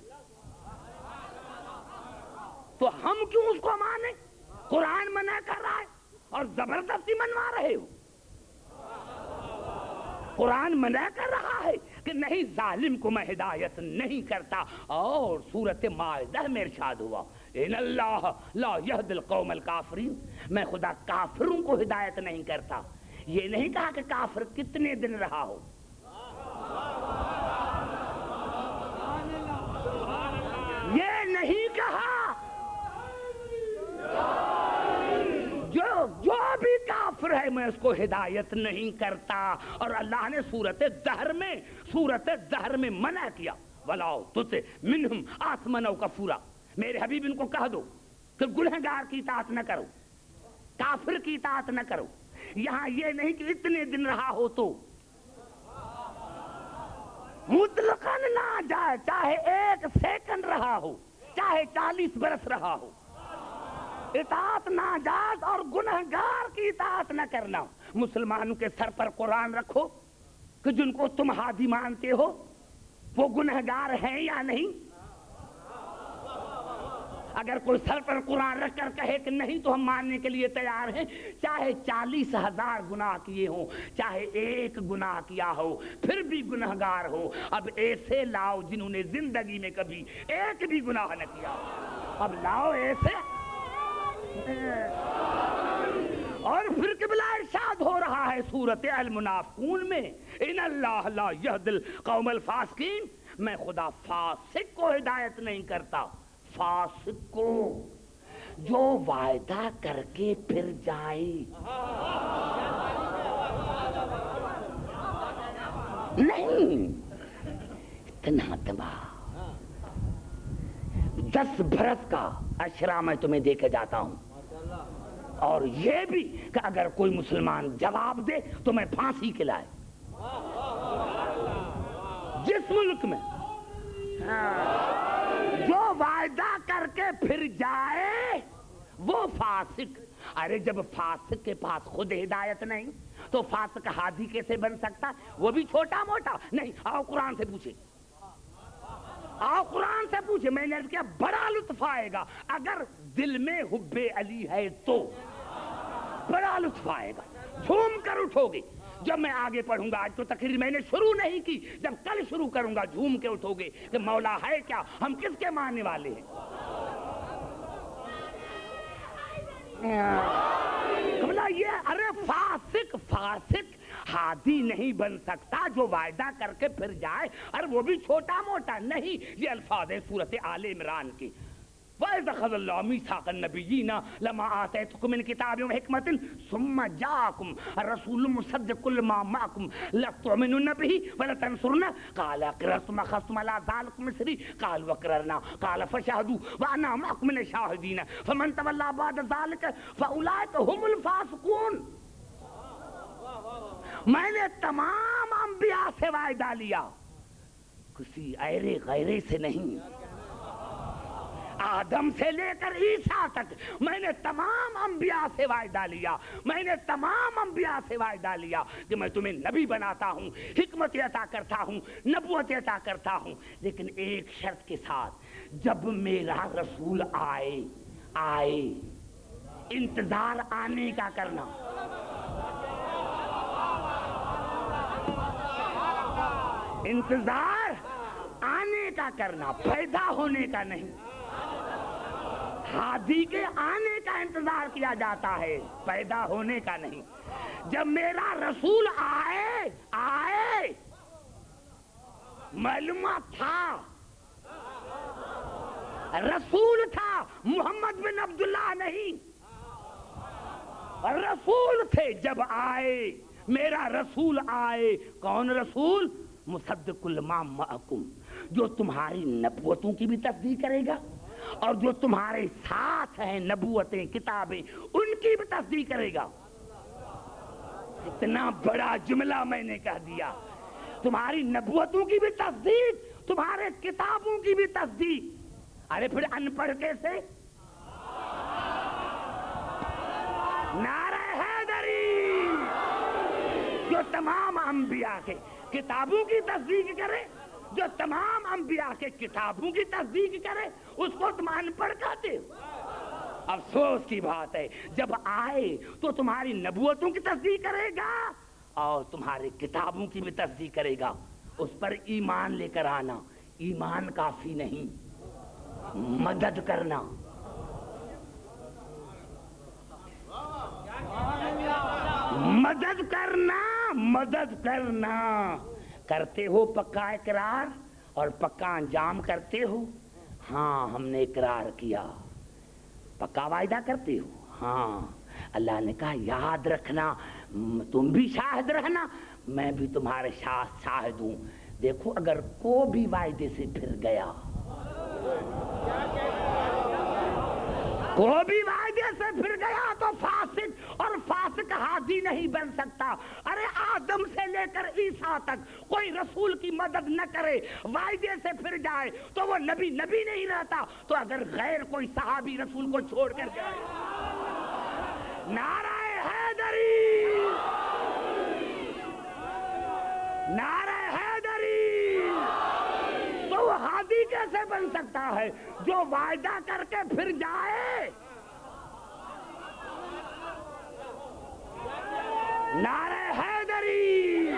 تو ہم کیوں اس کو مانے؟ قرآن منع کر رہا ہے اور زبردستی منوا رہے ہو. قرآن منع کر رہا ہے کہ نہیں, ظالم کو میں ہدایت نہیں کرتا. اور سورۃ مائدہ میں ارشاد ہوا, ان اللہ لا یہدی القوم الکافرین, میں خدا کافروں کو ہدایت نہیں کرتا. یہ نہیں کہا کہ کافر کتنے دن رہا ہو, یہ نہیں کہا. جو بھی کافر ہے میں اس کو ہدایت نہیں کرتا. اور اللہ نے سورۃ الدہر میں منع کیا, ولاؤ تجھ منہم آسمن و کفورا، میرے حبیب ان کو کہہ دو کہ گنہگار کی اطاعت نہ کرو، کافر کی اطاعت نہ کرو. یہاں یہ نہیں کہ اتنے دن رہا ہو تو مطلقاً نہ جائے، چاہے 1 سیکنڈ رہا ہو، چاہے 40 برس رہا ہو، اطاعت ناجائز اور گنہگار کی اطاعت نہ کرنا. مسلمانوں کے سر پر قرآن رکھو کہ جن کو تم ہادی مانتے ہو وہ گنہگار ہیں یا نہیں. اگر کوئی سر پر قرآن رکھ کر کہے کہ نہیں تو ہم ماننے کے لیے تیار ہیں، چاہے 40,000 گناہ کیے ہوں، چاہے 1 گناہ کیا ہو، پھر بھی گنہگار ہو. اب ایسے لاؤ جنہوں نے زندگی میں کبھی 1 بھی گناہ نہ کیا، اب لاؤ ایسے. اور پھر قبلہ ارشاد ہو رہا ہے سورۃ المنافقون میں، ان اللہ لا یہدی القوم الفاسقین، میں خدا فاسق کو ہدایت نہیں کرتا. فاسق کو جو وعدہ کر کے پھر جائے، نہیں اتنا دماغ. 10 برس کا اشرا میں تمہیں دے کے جاتا ہوں، اور یہ بھی کہ اگر کوئی مسلمان جواب دے تو میں پھانسی کھلائے. جس ملک میں جو وعدہ کر کے پھر جائے وہ فاسق. ارے جب فاسق کے پاس خود ہدایت نہیں تو فاسق ہادی کیسے بن سکتا؟ وہ بھی چھوٹا موٹا نہیں. آؤ قرآن سے پوچھے، آؤ قرآن سے پوچھے. میں نے کیا بڑا لطف آئے گا اگر دل میں حب علی ہے تو بڑا لطف آئے گا، جھوم کر اٹھو گے. جب میں آگے پڑھوں گا، آج تو تقریر میں نے شروع نہیں کی، جب کل شروع کروں گا جھوم کے اٹھو گے کہ مولا ہے کیا، ہم کس کے ماننے والے ہیں. یہ ارے فاسق ہادی نہیں بن سکتا جو وعدہ کر کے پھر جائے، اور وہ بھی چھوٹا موٹا نہیں. یہ الفاظ ہے سورۃ آل عمران کی. وَإِذْ أَخَذَ اللَّهُ مِيثَاقَ النَّبِيِّينَ لَمَا آتَيْتُكُم مِّن كِتَابٍ وَحِكْمَةٍ ثُمَّ جَاءَكُمْ رَسُولٌ مُصَدِّقٌ لِّمَا مَعَكُمْ لَتُؤْمِنُنَّ بِهِ وَلَتَنصُرُنَّهُ قَالَ أَقْرَرْتُمْ أَخَذْتُمْ عَلَىٰ ذَٰلِكُمْ إِصْرِي قَالُوا أَقْرَرْنَا قَالَ فَاشْهَدُوا وَأَنَا مَعَكُمْ مِنَ الشَّاهِدِينَ فَمَن تَوَلَّىٰ بَعْدَ ذَٰلِكَ فَأُولَٰئِكَ هُمُ الْفَاسِقُونَ. میں نے تمام انبیاء سے وعدہ لیا، کسی ایرے غیرے سے نہیں. آدم سے لے کر عیسیٰ تک میں نے تمام انبیاء سے وعدہ لیا، میں نے تمام انبیاء سے وعدہ لیا کہ میں تمہیں نبی بناتا ہوں، حکمت عطا کرتا ہوں، نبوت عطا کرتا ہوں، لیکن ایک شرط کے ساتھ، جب میرا رسول آئے انتظار آنے کا کرنا. انتظار آنے کا کرنا، پیدا ہونے کا نہیں. ہادی کے آنے کا انتظار کیا جاتا ہے، پیدا ہونے کا نہیں. جب میرا رسول آئے معلومات تھا، رسول تھا، محمد بن عبداللہ نہیں، رسول تھے. جب آئے میرا رسول آئے، کون رسول؟ مصدق لما معکم، جو تمہاری نبوتوں کی بھی تصدیق کرے گا اور جو تمہارے ساتھ ہیں نبوتیں کتابیں ان کی بھی تصدیق کرے گا. اتنا بڑا جملہ میں نے کہہ دیا. تمہاری نبوتوں کی بھی تصدیق، تمہارے کتابوں کی بھی تصدیق. ارے پھر ان پڑھ کیسے؟ نعرہ حیدری، جو تمام انبیاء کے کتابوں کی تصدیق کرے، جو تمام انبیاء کے کتابوں کی تصدیق کرے، اس کو تم ان پڑھ کہتے ہو. افسوس کی بات ہے، جب آئے تو تمہاری نبوتوں کی تصدیق کرے گا اور تمہاری کتابوں کی بھی تصدیق کرے گا. اس پر ایمان لے کر آنا. ایمان کافی نہیں، مدد کرنا. مدد کرنا. کرتے ہو پکا اقرار اور پکا انجام کرتے ہو؟ ہاں ہم نے اقرار کیا. پکا وعدہ کرتے ہو؟ ہاں. اللہ نے کہا یاد رکھنا، تم بھی شاہد رہنا، میں بھی تمہارے ساتھ شاہد ہوں. دیکھو اگر کو بھی وعدے سے پھر گیا، کو بھی وعدے سے پھر گیا تو فاسق، اور فاسق ہادی نہیں بن سکتا۔ ارے آدم سے لے کر عیسیٰ تک کوئی رسول کی مدد نہ کرے، وعدے سے پھر جائے تو وہ نبی نہیں رہتا۔ تو اگر غیر کوئی صحابی رسول کو چھوڑ کر جائے، نعرہ حیدری، نعرہ حیدری، تو وہ ہادی کیسے بن سکتا ہے جو وعدہ کر کے پھر جائے؟ نعرہ حیدری،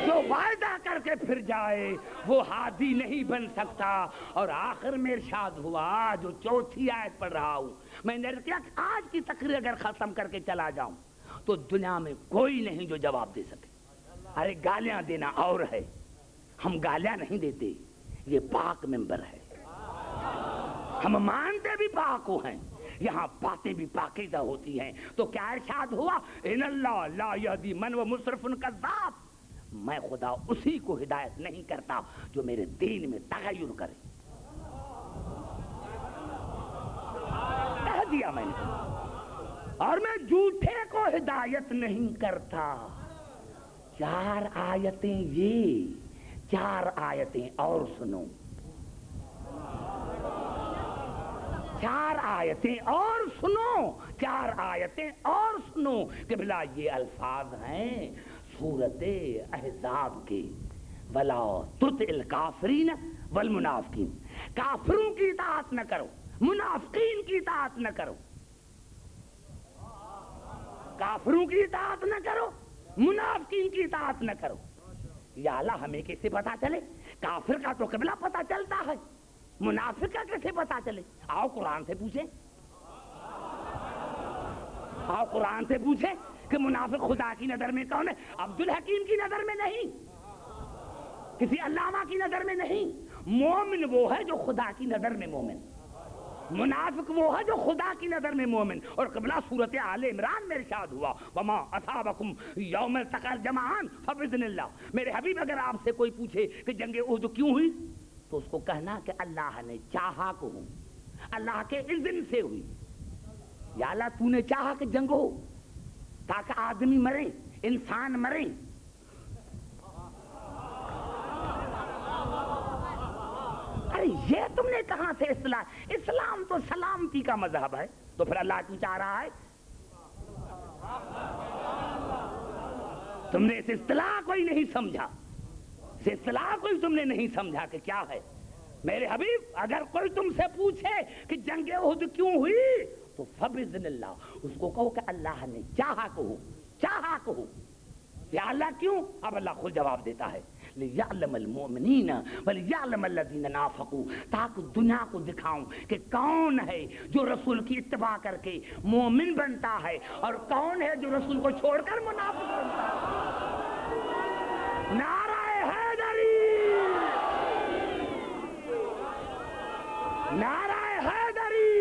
جو وعدہ کر کے پھر جائے وہ ہادی نہیں بن سکتا۔ اور آخر میں ارشاد ہوا، جو چوتھی آیت پڑھ رہا ہوں میں نے کیا، آج کی تقریر اگر ختم کر کے چلا جاؤں تو دنیا میں کوئی نہیں جو جواب دے سکے۔ ارے گالیاں دینا اور ہے، ہم گالیاں نہیں دیتے، یہ پاک ممبر ہے، ہم مانتے بھی پاک کو ہیں، یہاں باتیں بھی پاکیزہ ہوتی ہیں۔ تو کیا ارشاد ہوا، ان اللہ لا یہدی من و مسرف کذاب، میں خدا اسی کو ہدایت نہیں کرتا جو میرے دین میں تغیر کرے۔ کہہ دیا میں نے، اور میں جھوٹے کو ہدایت نہیں کرتا۔ چار آیتیں یہ، چار آیتیں اور سنو، چار آیتیں اور سنو، چار آیتیں اور سنو کہ بلا یہ الفاظ ہیں سورت احزاب کے، وَلَا تُطِعِ الْكَافِرِينَ وَالْمُنَافِقِينَ، کافروں کی اطاعت نہ کرو، منافقین کی اطاعت نہ کرو، کافروں کی اطاعت نہ کرو، منافقین کی اطاعت نہ کرو۔ یا اللہ ہمیں کیسے پتا چلے؟ کافر کا تو قبلہ پتا چلتا ہے، منافق کا کیسے پتا چلے؟ آؤ قرآن سے پوچھیں، آؤ قرآن سے پوچھیں کہ منافق خدا کی نظر میں کون ہے؟ عبد الحکیم کی نظر میں نہیں، کسی علامہ کی نظر میں نہیں۔ مومن وہ ہے جو خدا کی نظر میں مومن، منافق وہ ہے جو خدا کی نظر میں مومن۔ اور قبلہ سورت آل عمران میں ارشاد ہوا، وما اصابکم یوم التقى الجمعان فباذن اللہ۔ میرے حبیب اگر آپ سے کوئی پوچھے کہ جنگ احد کیوں ہوئی تو اس کو کہنا کہ اللہ نے چاہا کو ہوں، اللہ کے اذن سے ہوئی۔ یا اللہ تو نے چاہا کہ جنگ ہو تاکہ آدمی مرے، انسان مرے۔ ارے یہ تم نے کہاں سے اسلام تو سلامتی کا مذہب ہے، تو پھر اللہ کیوں چاہ رہا ہے؟ تم نے اس اصطلاح کو ہی نہیں سمجھا، اس اصطلاح کو ہی تم نے نہیں سمجھا کہ کیا ہے۔ میرے حبیب اگر کوئی تم سے پوچھے کہ جنگ احد کیوں ہوئی تو فباذن اللہ، اس کو کہو کہ اللہ نے چاہا کو ہو، چاہا کو ہو۔ یا اللہ کیوں؟ اب اللہ خود جواب دیتا ہے، لِيَعْلَمَ الْمُؤْمِنِينَ وَلِيَعْلَمَ الَّذِينَ نَافَقُوا، تاکہ دنیا کو دکھاؤں کہ کون ہے جو رسول کی اتباع کر کے مومن بنتا ہے اور کون ہے جو رسول کو چھوڑ کر منافق بنتا ہے۔ نعرہ حیدری، نعرہ حیدری۔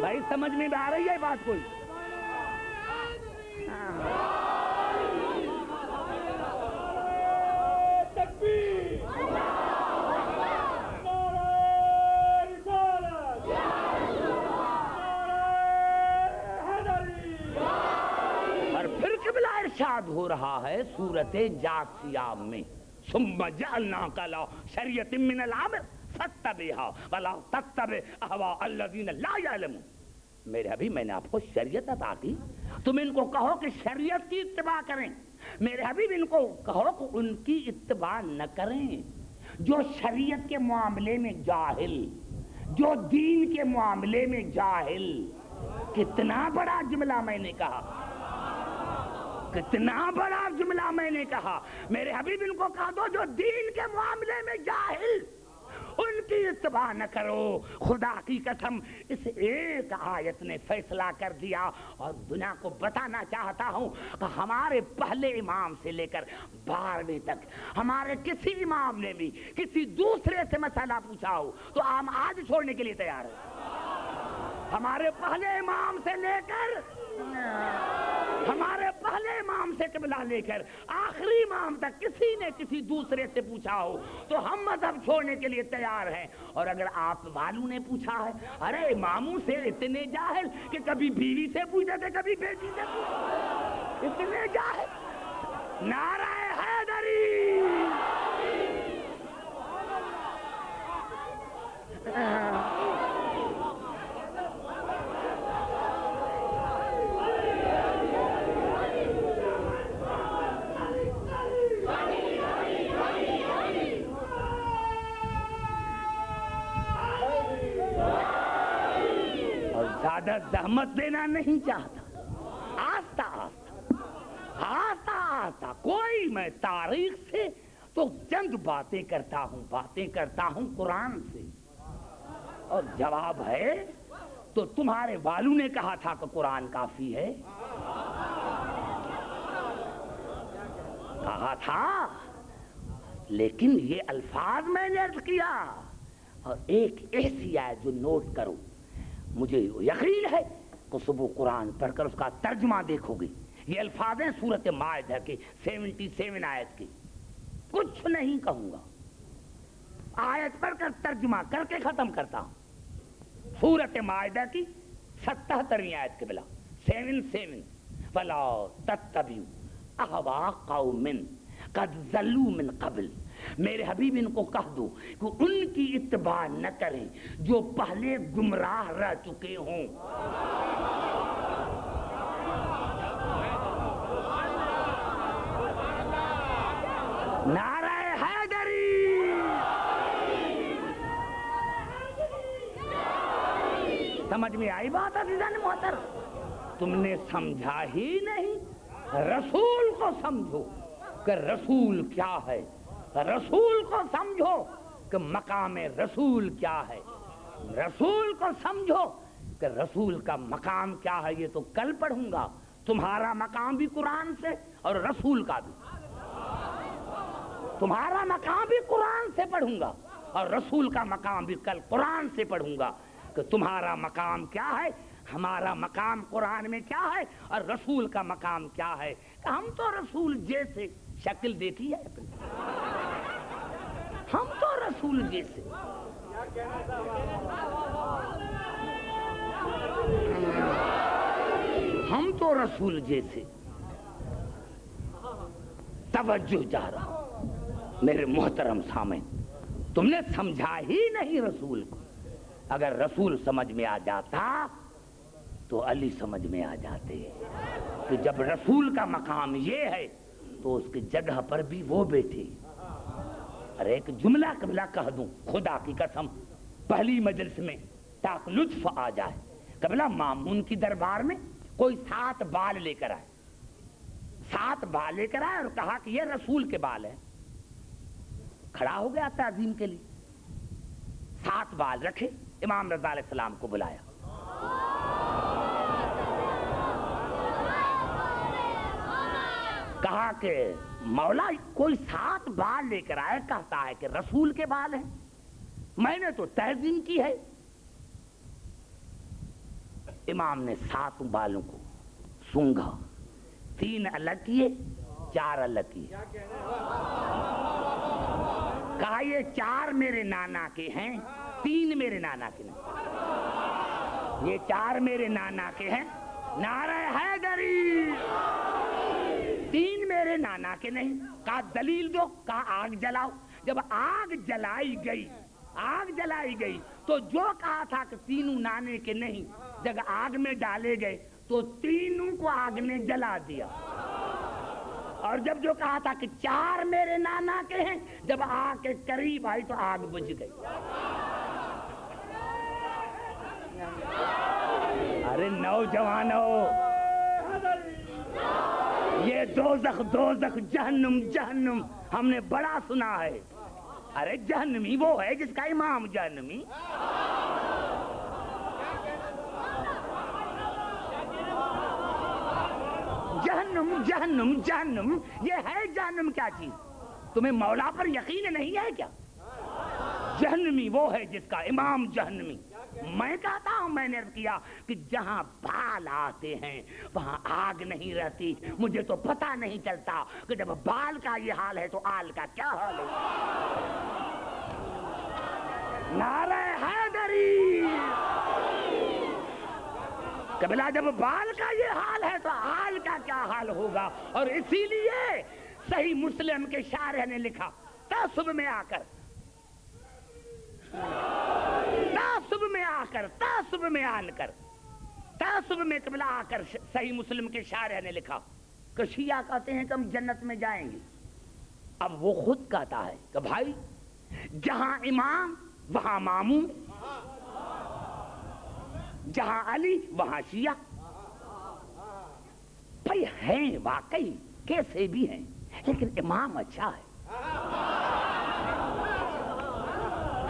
بھائی سمجھ میں آ رہی ہے بات کوئی؟ ارشاد ہو رہا ہے سورت جاثیہ میں، ثم جعلناک علی شریعۃ من الامر فاتبعها ولا تتبع اهواء الذین لا یعلمون۔ میرے حبیب میں نے آپ کو شریعت عطا کی، تم ان کو کہو کہ شریعت کی اتباع کریں۔ میرے حبیب ان کو کہو کہ ان کی اتباع نہ کریں۔ جو شریعت کے معاملے میں جاہل، جو دین کے معاملے میں جاہل، کتنا بڑا جملہ میں نے کہا، کتنا بڑا جملہ میں نے کہا۔ میرے حبیب ان کو کہا دو جو دین کے معاملے میں جاہل، ان کی اتباع نہ کرو۔ خدا کی قسم اس ایک آیت نے فیصلہ کر دیا۔ اور دنیا کو بتانا چاہتا ہوں کہ ہمارے پہلے امام سے لے کر 12ویں تک ہمارے کسی امام نے بھی کسی دوسرے سے مسئلہ پوچھا ہو تو ہم آج چھوڑنے کے لیے تیار ہیں۔ ہمارے پہلے امام سے لے کر ہمارے پہلے امام سے قبلہ لے کر آخری امام تک کسی نے کسی دوسرے سے پوچھا ہو تو ہم مذہب چھوڑنے کے لیے تیار ہیں. اور اگر آپ والوں نے پوچھا ہے, ارے اماموں سے اتنے جاہل کہ کبھی بیوی سے پوچھتے تھے کبھی بیٹی سے پوچھتے, اتنے جاہل. نعرہ حیدری, زیادہ زحمت دینا نہیں چاہتا, آہستہ آہستہ آہستہ. کوئی میں تاریخ سے تو چند باتیں کرتا ہوں قرآن سے. اور جواب ہے تو تمہارے والوں نے کہا تھا کہ قرآن کافی ہے, کہا تھا, لیکن یہ الفاظ میں نے عرض کیا. اور ایک ایسی آیت جو نوٹ کرو, مجھے یقین ہے کہ صبح قرآن پڑھ کر اس کا ترجمہ دیکھو گے. یہ الفاظ ہیں سورۃ مائدہ کے 77 آیت کے. کچھ نہیں کہوں گا, آیت پڑھ کر ترجمہ کر کے ختم کرتا ہوں. سورۃ مائدہ کی 77ویں آیت کے بلا 77. وَلَا تَتَّبِعُوا أَهْوَاءَ قَوْمٍ قَدْ ضَلُّوا مِنْ قَبْلُ. میرے حبیب ان کو کہہ دو کہ ان کی اتباع نہ کریں جو پہلے گمراہ رہ چکے ہوں. نعرہ حیدری, سمجھ میں آئی بات عزیزان محترم؟ تم نے سمجھا ہی نہیں. رسول کو سمجھو کہ رسول کیا ہے, رسول کو سمجھو کہ مقام رسول کیا ہے, رسول کو سمجھو کہ رسول کا مقام کیا ہے. یہ تو کل پڑھوں گا. تمہارا مقام بھی قرآن سے اور رسول کا بھی. تمہارا مقام بھی قرآن سے پڑھوں گا اور رسول کا مقام بھی کل قرآن سے پڑھوں گا کہ تمہارا مقام کیا ہے, ہمارا مقام قرآن میں کیا ہے اور رسول کا مقام کیا ہے. کہ ہم تو رسول جیسے شکل دیکھی ہے, ہم تو رسول جیسے. ہم تو رسول جیسے. توجہ جا رہا میرے محترم سامعین, تم نے سمجھا ہی نہیں رسول کو. اگر رسول سمجھ میں آ جاتا تو علی سمجھ میں آ جاتے. کہ جب رسول کا مقام یہ ہے تو اس کی جگہ پر بھی وہ بیٹھے. ارے ایک جملہ قبلہ کہہ دوں خدا کی قسم, پہلی مجلس میں تاکہ لطف آ جائے. قبلہ مامون کی دربار میں کوئی 7 بال لے کر آئے, 7 بال لے کر آئے اور کہا کہ یہ رسول کے بال ہیں. کھڑا ہو گیا تعظیم کے لیے, 7 بال رکھے, امام رضا علیہ السلام کو بلایا. کہا کہ مولا کوئی 7 بال لے کر آئے, کہتا ہے کہ رسول کے بال ہیں. میں نے تو تعظیم کی ہے. امام نے 7 بالوں کو سونگھا, 3 الگ کیے, 4 الگ کیے. کہا یہ 4 میرے نانا کے ہیں, 3 میرے نانا کے نہیں. یہ 4 میرے نانا کے ہیں. نعرہ حیدری. 3 میرے نانا کے نہیں. کہا دلیل دو. کہا آگ جلاؤ. جب آگ جلائی گئی تو جو کہا تھا کہ 3 نانے کے نہیں, جب آگ میں ڈالے گئے تو 3 کو آگ نے جلا دیا. اور جب جو کہا تھا کہ 4 میرے نانا کے ہیں, جب آگ کے قریب آئی تو آگ بجھ گئی. ارے نوجوانوں, یہ دوزخ جہنم ہم نے بڑا سنا ہے. ارے جہنمی وہ ہے جس کا امام جہنمی. جہنم یہ ہے جہنم کیا چیز؟ تمہیں مولا پر یقین نہیں ہے کیا؟ جہنمی وہ ہے جس کا امام جہنمی. میں کہتا ہوں، میں نے عرض کیا کہ جہاں بال آتے ہیں وہاں آگ نہیں رہتی. مجھے تو پتہ نہیں چلتا کہ جب بال کا یہ حال ہے تو آل کا کیا حال ہے. نعرہ حیدری. قبلہ جب بال کا یہ حال ہے تو آل کا کیا حال ہوگا. اور اسی لیے صحیح مسلم کے شارح نے لکھا تعصب میں آ کر تعصب میں قبلہ آ کر صحیح مسلم کے شارح نے لکھا کہ شیعہ کہتے ہیں کہ ہم جنت میں جائیں گے. اب وہ خود کہتا ہے کہ بھائی جہاں امام وہاں ماموم، جہاں علی وہاں شیعہ. بھائی ہیں واقعی کیسے بھی ہیں، لیکن امام اچھا ہے.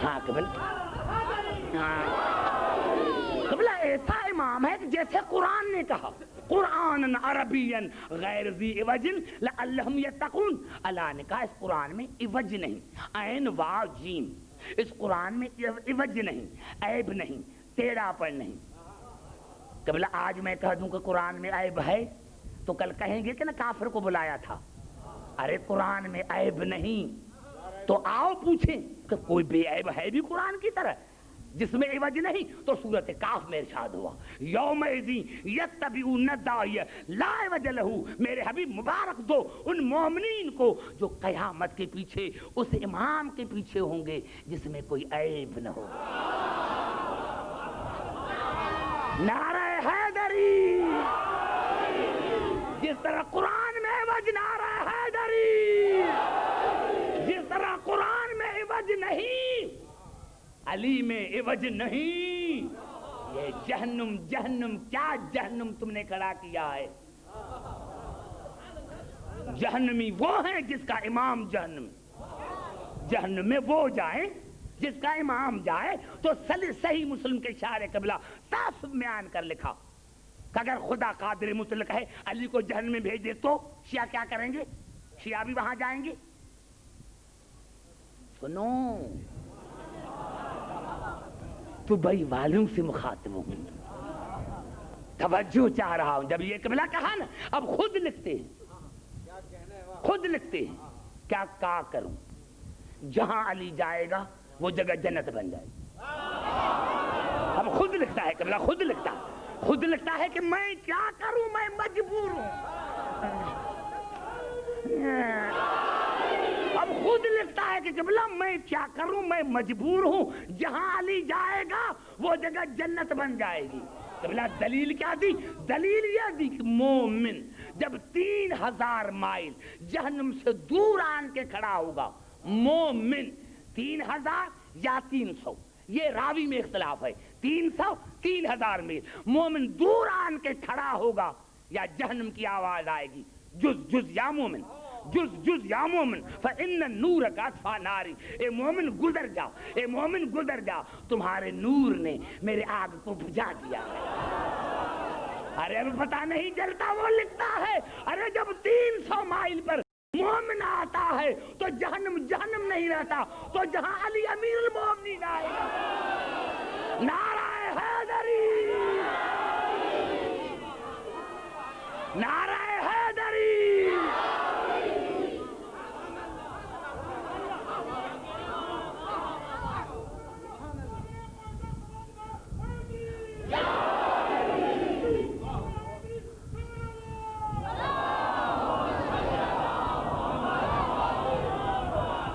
ہاں قبلہ ایسا امام ہے کہ جیسے قرآن نے کہا قرآن عربین غیر ذی عوج لعلہم یتقون. اللہ نے کہا اس قرآن میں عوج نہیں، عین واو جیم، اس قرآن میں عوج نہیں، عیب نہیں، ٹیڑھا پن نہیں. قبلہ آج میں کہہ دوں کہ قرآن میں عیب ہے تو کل کہیں گے کہ نہ کافر کو بلایا تھا. ارے قرآن میں عیب نہیں تو آؤ پوچھیں کہ کوئی بے عیب ہے بھی قرآن کی طرح جس میں عوج نہیں. تو سورۃ کاف میں ارشاد ہوا یومئذ یتبعون الداعی لا عوج لہ. میرے حبیب مبارک دو ان مومنین کو جو قیامت کے پیچھے اس امام کے پیچھے ہوں گے جس میں کوئی عیب نہ ہو. نعرہ حیدری. جس طرح قرآن میں عوج نعرہ حیدری، جس طرح قرآن میں عوج نہیں علی میں عوج نہیں. یہ جہنم جہنم کیا جہنم تم نے کھڑا کیا ہے. جہنمی وہ ہیں جس کا امام جہنم میں وہ جائیں جس کا امام جائے. تو صحیح مسلم کے شارح قبلہ تعصب بیان کر لکھا کہ اگر خدا قادر مطلق ہے علی کو جہنم میں بھیج دے تو شیعہ کیا کریں گے؟ شیعہ بھی وہاں جائیں گے. سنو تو بھائی والوں سے مخاطب ہوں، توجہ چاہ رہا ہوں. جب یہ قبلہ کہا نا اب خود لکھتے ہیں کیا کروں. جہاں علی جائے گا وہ جگہ جنت بن جائے گی. اب خود لکھتا ہے قبلہ، خود لکھتا ہے کہ میں کیا کروں، میں مجبور ہوں. اب خود لکھتا ہے کہ قبلہ میں کیا کروں، میں مجبور ہوں. جہاں علی جائے گا وہ جگہ جنت بن جائے گی. قبلہ دلیل کیا دی؟ دلیل یہ دی کہ مومن جب 3000 مائل جہنم سے دور آن کے کھڑا ہوگا، مومن 3000 یا 300، یہ راوی میں اختلاف ہے، 300 3000 میل مومن دور آن کے کھڑا ہوگا یا جہنم کی آواز آئے گی جز یا مومن، جز یا مومن فإن النور کا اطفا ناری. اے مومن گزر جاؤ، اے مومن گزر جاؤ، تمہارے نور نے میرے آگ کو بجھا دیا. ارے اب پتہ نہیں چلتا. وہ لکھتا ہے ارے جب 300 مائل پر مومن آتا ہے تو جہنم نہیں رہتا، تو جہاں علی امیر المومنین آئے گا. نعرہ حیدری، نعرہ حیدری.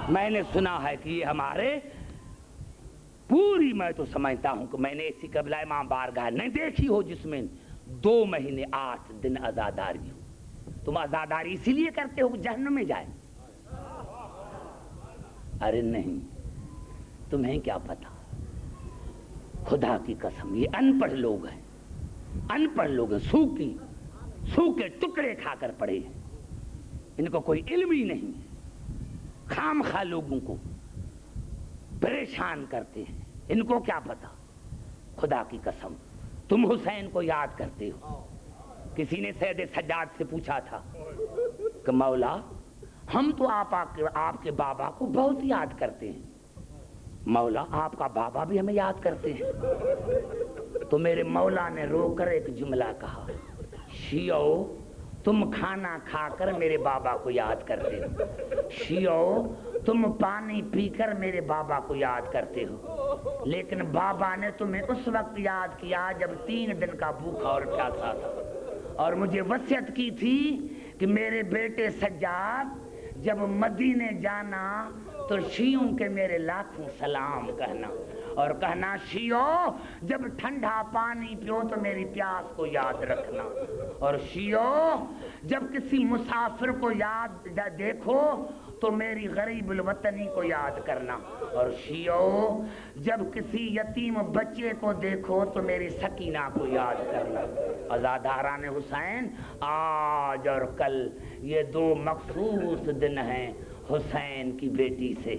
میں نے سنا ہے کہ یہ ہمارے پوری، میں تو سمجھتا ہوں کہ میں نے ایسی قبلہ امام بارگاہ نہیں دیکھی ہو جس میں 2 مہینے 8 دن عزاداری ہو. تم عزاداری اسی لیے کرتے ہو کہ جہنم میں جائے. ارے نہیں، تمہیں کیا پتا. خدا کی قسم یہ ان پڑھ لوگ ہیں، سوکھے ٹکڑے کھا کر پڑے ہیں. ان کو کوئی علم ہی نہیں. خام خواہ لوگوں کو پریشان کرتے ہیں. ان کو کیا پتا. خدا کی قسم تم حسین کو یاد کرتے ہو. کسی نے سید سجاد سے پوچھا تھا کہ مولا ہم تو آپ کے بابا کو بہت یاد کرتے ہیں. مولا آپ کا بابا بھی ہمیں یاد کرتے ہیں. تو میرے مولا نے رو کر ایک جملہ کہا, شیعو تم کھانا کھا کر میرے بابا کو یاد کرتے ہو, شیعو تم پانی پی کر میرے بابا کو یاد کرتے ہو, لیکن بابا نے تمہیں اس وقت یاد کیا جب 3 دن کا بھوکا اور پیاسا تھا, اور مجھے وصیت کی تھی کہ میرے بیٹے سجاد جب مدینے جانا تو شیعوں کے میرے لاکھوں سلام کہنا, اور کہنا شیعو جب ٹھنڈا پانی پیو تو میری پیاس کو یاد رکھنا, اور شیعو جب کسی مسافر کو یاد دیکھو تو میری غریب الوطنی کو یاد کرنا, اور شیعو جب کسی یتیم بچے کو دیکھو تو میری سکینہ کو یاد کرنا. عزاداران حسین, آج اور کل یہ 2 مخصوص دن ہیں حسین کی بیٹی سے.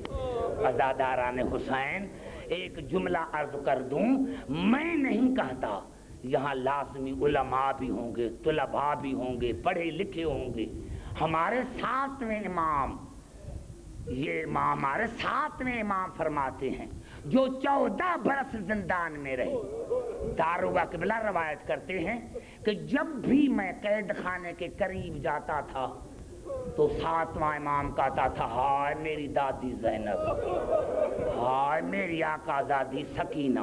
عزاداران حسین, ایک جملہ عرض کر دوں, میں نہیں کہتا, یہاں لازمی علماء بھی ہوں گے, طلباء بھی ہوں گے, پڑھے لکھے ہوں گے. ہمارے 7ویں امام, یہ امام ہمارے 7ویں امام فرماتے ہیں جو 14 برس زندان میں رہے. داروغہ قبلہ روایت کرتے ہیں کہ جب بھی میں قید خانے کے قریب جاتا تھا تو 7واں امام کہتا تھا, ہائے میری دادی زینب, ہائے میری آقا زادی سکینہ.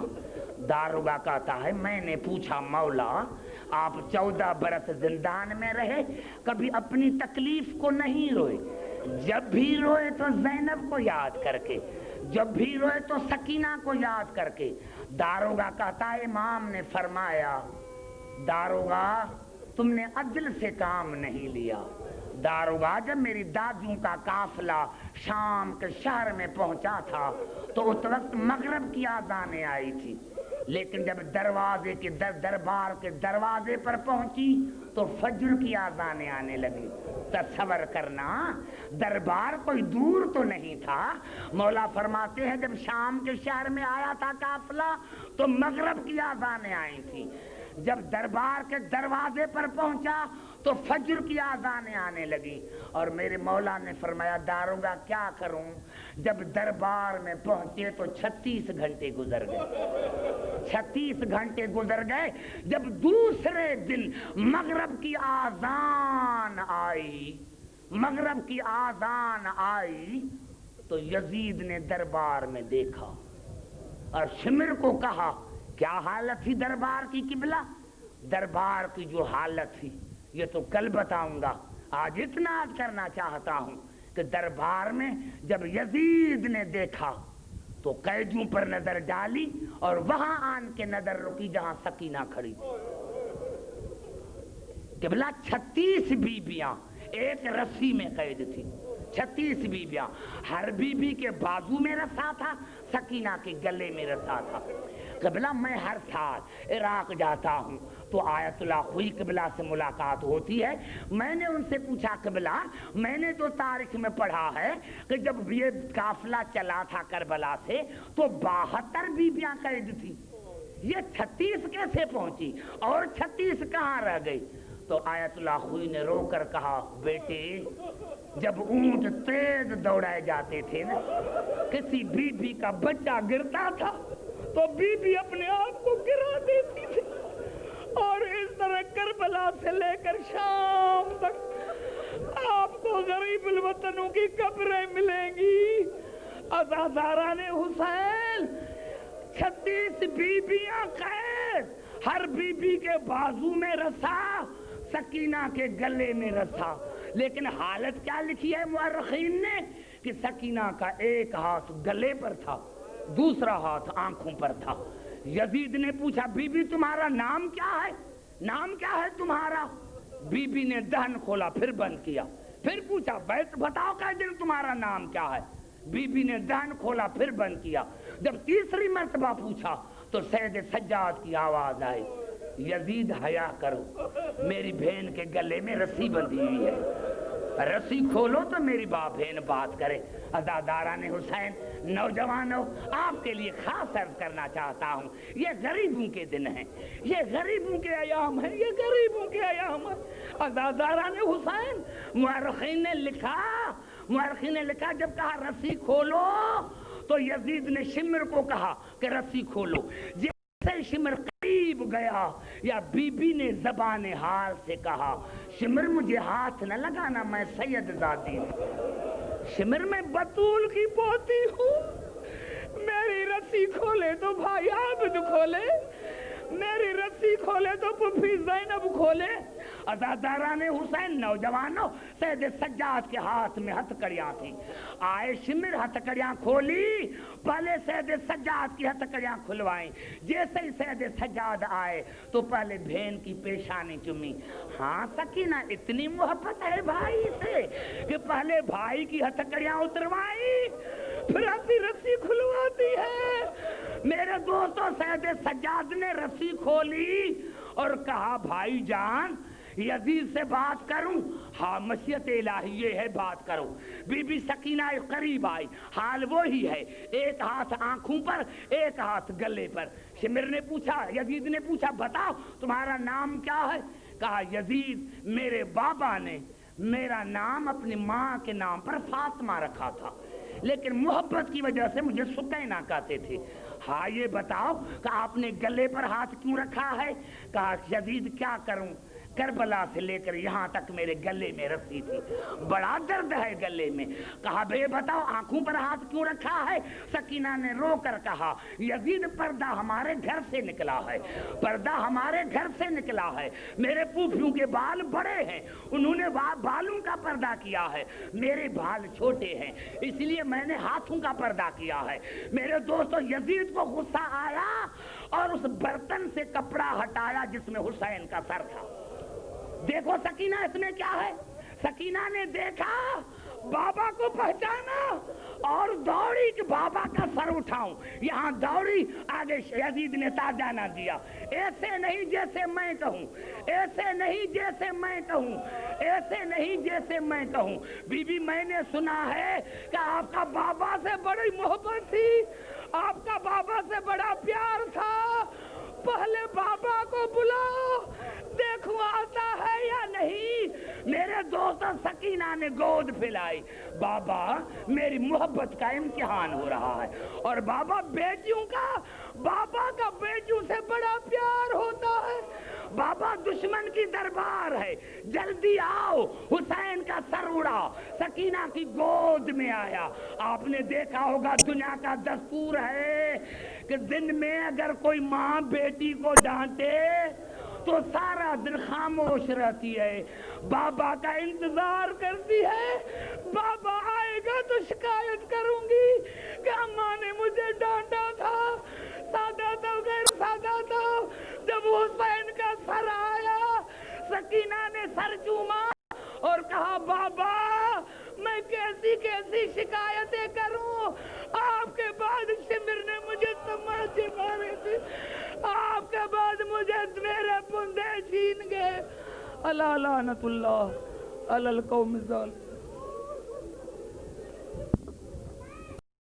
داروغہ کہتا ہے میں نے پوچھا مولا آپ 14 برس زندان میں رہے, کبھی اپنی تکلیف کو نہیں روئے؟ جب بھی روئے تو زینب کو یاد کر کے, جب بھی روئے تو سکینہ کو یاد کر کے. داروغہ کہتا ہے امام نے فرمایا داروغہ تم نے عدل سے کام نہیں لیا. داروغہ جب میری دادیوں کا قافلہ شام کے شہر میں پہنچا تھا تو اس وقت مغرب کی آذانیں آئی تھی, لیکن جب دروازے کے دربار کے دروازے پر پہنچی تو فجر کی آذانیں آنے لگی. تصور کرنا, دربار کوئی دور تو نہیں تھا. مولا فرماتے ہیں جب شام کے شہر میں آیا تھا قافلہ تو مغرب کی آذانیں آئی تھی, جب دربار کے دروازے پر پہنچا تو فجر کی آذانیں آنے لگی. اور میرے مولا نے فرمایا داروغہ کیا کروں, جب دربار میں پہنچے تو 36 گھنٹے گزر گئے, 36 گھنٹے گزر گئے. جب دوسرے دن مغرب کی آذان آئی, مغرب کی آذان آئی تو یزید نے دربار میں دیکھا اور شمر کو کہا کیا حالت تھی دربار کی قبلہ؟ دربار کی جو حالت تھی یہ تو کل بتاؤں گا, آج اتنا کرنا چاہتا ہوں کہ دربار میں جب یزید نے دیکھا تو قیدیوں پر نظر ڈالی اور وہاں آن کے نظر رکی جہاں سکینہ کھڑی تھی. قبلہ 36 بیبیاں ایک رسی میں قید تھی, 36 بیبیاں, ہر بیبی کے بازو میں رسا تھا, سکینہ کے گلے میں رسا تھا. قبلہ میں ہر سال عراق جاتا ہوں تو آیت اللہ خوئی قبلہ سے ملاقات ہوتی ہے. میں نے ان سے پوچھا قبلہ میں نے تو تاریخ میں پڑھا ہے کہ جب یہ قافلہ چلا تھا کربلا سے تو 72 بیبیاں قید تھی, یہ 36 کیسے پہنچی اور 36 کہاں رہ گئی؟ تو آیت اللہ خوئی نے رو کر کہا بیٹے جب اونٹ تیز دوڑائے جاتے تھے نا, کسی بیوی کا بچہ گرتا تھا تو بیوی اپنے آپ کو گرا دیتی تھی, اور اس طرح کربلا سے لے کر شام تک آپ کو غریب الوطنوں کی قبریں ملیں گی. عزاداران حسین 36 بیبیاں قید, ہر بیبی کے بازو میں رسا, سکینہ کے گلے میں رسا. لیکن حالت کیا لکھی ہے مورخین نے کہ سکینہ کا ایک ہاتھ گلے پر تھا, دوسرا ہاتھ آنکھوں پر تھا. یزید نے پوچھا بی بی تمہارا نام کیا ہے, نام کیا ہے تمہارا؟ بی بی نے دہن کھولا پھر بند کیا, پھر پوچھا بیت بتاؤ کہ دن تمہارا نام کیا ہے؟ بی بی نے دہن کھولا پھر بند کیا. جب تیسری مرتبہ پوچھا تو سید سجاد کی آواز آئی یزید حیا کرو, میری بہن کے گلے میں رسی بندھی ہوئی ہے, رسی کھولو تو میری بہن بات کرے. عزاداران حسین, نوجوانوں, آپ کے لیے خاص عرض کرنا چاہتا ہوں یہ غریبوں کے دن ہیں, یہ غریبوں کے ایام ہیں, یہ غریبوں کے ایام ہیں. عزاداران حسین, مورخین نے لکھا جب کہا رسی کھولو تو یزید نے شمر کو کہا کہ رسی کھولو. جیسے شمر قریب گیا یا بی بی نے زبان حال سے کہا شمر مجھے ہاتھ نہ لگانا میں سید زادی ہوں. شمر میں بطول کی پوتی ہوں. میری رسی کھولے تو بھائی عابد کھولے, میری رسی کھولے تو پھوپھی زینب کھولے. عزاداران حسین نوجوانوں سید سجاد کے ہاتھ میں ہتھکڑیاں تھیں. آئے شمر ہتھکڑیاں کھولی, پہلے سید سجاد کی ہتھکڑیاں کھلوائیں. جیسے ہی سید سجاد آئے تو پہلے بہن کی پیشانی چومی. ہاں سکینہ اتنی محبت ہے بھائی سے کہ پہلے بھائی کی ہتھکڑیاں اتروائی پھر اپنی رسی کھلواتی ہے. میرے دوستوں سید سجاد نے رسی کھولی اور کہا بھائی جان یزید سے بات کروں؟ ہاں مشیت الہی یہ ہے بات کرو. بی بی سکینہ قریب آئی, حال وہی ہے, ایک ہاتھ آنکھوں پر ایک ہاتھ گلے پر. شمر نے پوچھا, یزید نے پوچھا بتاؤ تمہارا نام کیا ہے؟ کہا یزید میرے بابا نے میرا نام اپنی ماں کے نام پر فاطمہ رکھا تھا لیکن محبت کی وجہ سے مجھے سکینہ کہتے تھے. ہاں یہ بتاؤ کہ آپ نے گلے پر ہاتھ کیوں رکھا ہے؟ کہا یزید کیا کروں, کربلا سے لے کر یہاں تک میرے گلے میں رسی تھی, بڑا درد ہے گلے میں. کہا بے بتاؤ آنکھوں پر ہاتھ کیوں رکھا ہے؟ سکینہ نے رو کر کہا یزید پردہ ہمارے گھر سے نکلا ہے, پردہ ہمارے گھر سے نکلا ہے. میرے پھوپھیوں کے بال بڑے ہیں, انہوں نے بالوں کا پردہ کیا ہے, میرے بال چھوٹے ہیں اس لیے میں نے ہاتھوں کا پردہ کیا ہے. میرے دوستو یزید کو غصہ آیا اور اس برتن سے کپڑا ہٹایا جس میں حسین کا سر تھا. دیکھو سکینہ اس میں کیا ہے. سکینہ نے دیکھا, بابا کو پہچانا اور دوڑی کہ بابا کا سر اٹھاؤں. یہاں دوڑی, آگے یزید نے تاجا نہ دیا. ایسے نہیں جیسے میں کہوں, ایسے نہیں جیسے میں کہوں, ایسے نہیں جیسے میں کہوں. بی بی میں نے سنا ہے کہ آپ کا بابا سے بڑی محبت تھی, آپ کا بابا سے بڑا پیار تھا. پہلے بابا کو بلاؤ دیکھو آتا ہے یا نہیں. میرے دوست سکینہ نے گود پھیلائی. بابا میری محبت کا امتحان ہو رہا ہے اور بابا بیٹیوں کا, بابا کا بیٹیوں سے بڑا پیار ہوتا ہے. بابا دشمن کی دربار ہے, جلدی آؤ, حسین کا سر اڑا. سکینہ کی گود میں آیا. آپ نے دیکھا ہوگا دنیا کا دستور ہے کہ دن میں اگر کوئی ماں بیٹی کو ڈانٹے تو سارا دن خاموش رہتی ہے, بابا کا انتظار کرتی ہے. بابا آئے گا تو شکایت کروں گی کہ اماں نے مجھے ڈانٹا تھا, سادہ تھا غیر سادہ تھا. جب حسین کا سر آیا سکینہ نے سر چوما اور کہا بابا میں کیسی کیسی شکایتیں کروں, آپ کے بعد شمر نے مجھے تماچے مارے تھے, آپ کے بعد مجھے میرے بندے چھین گئے. الا لعنت اللہ علی القوم الظالمین.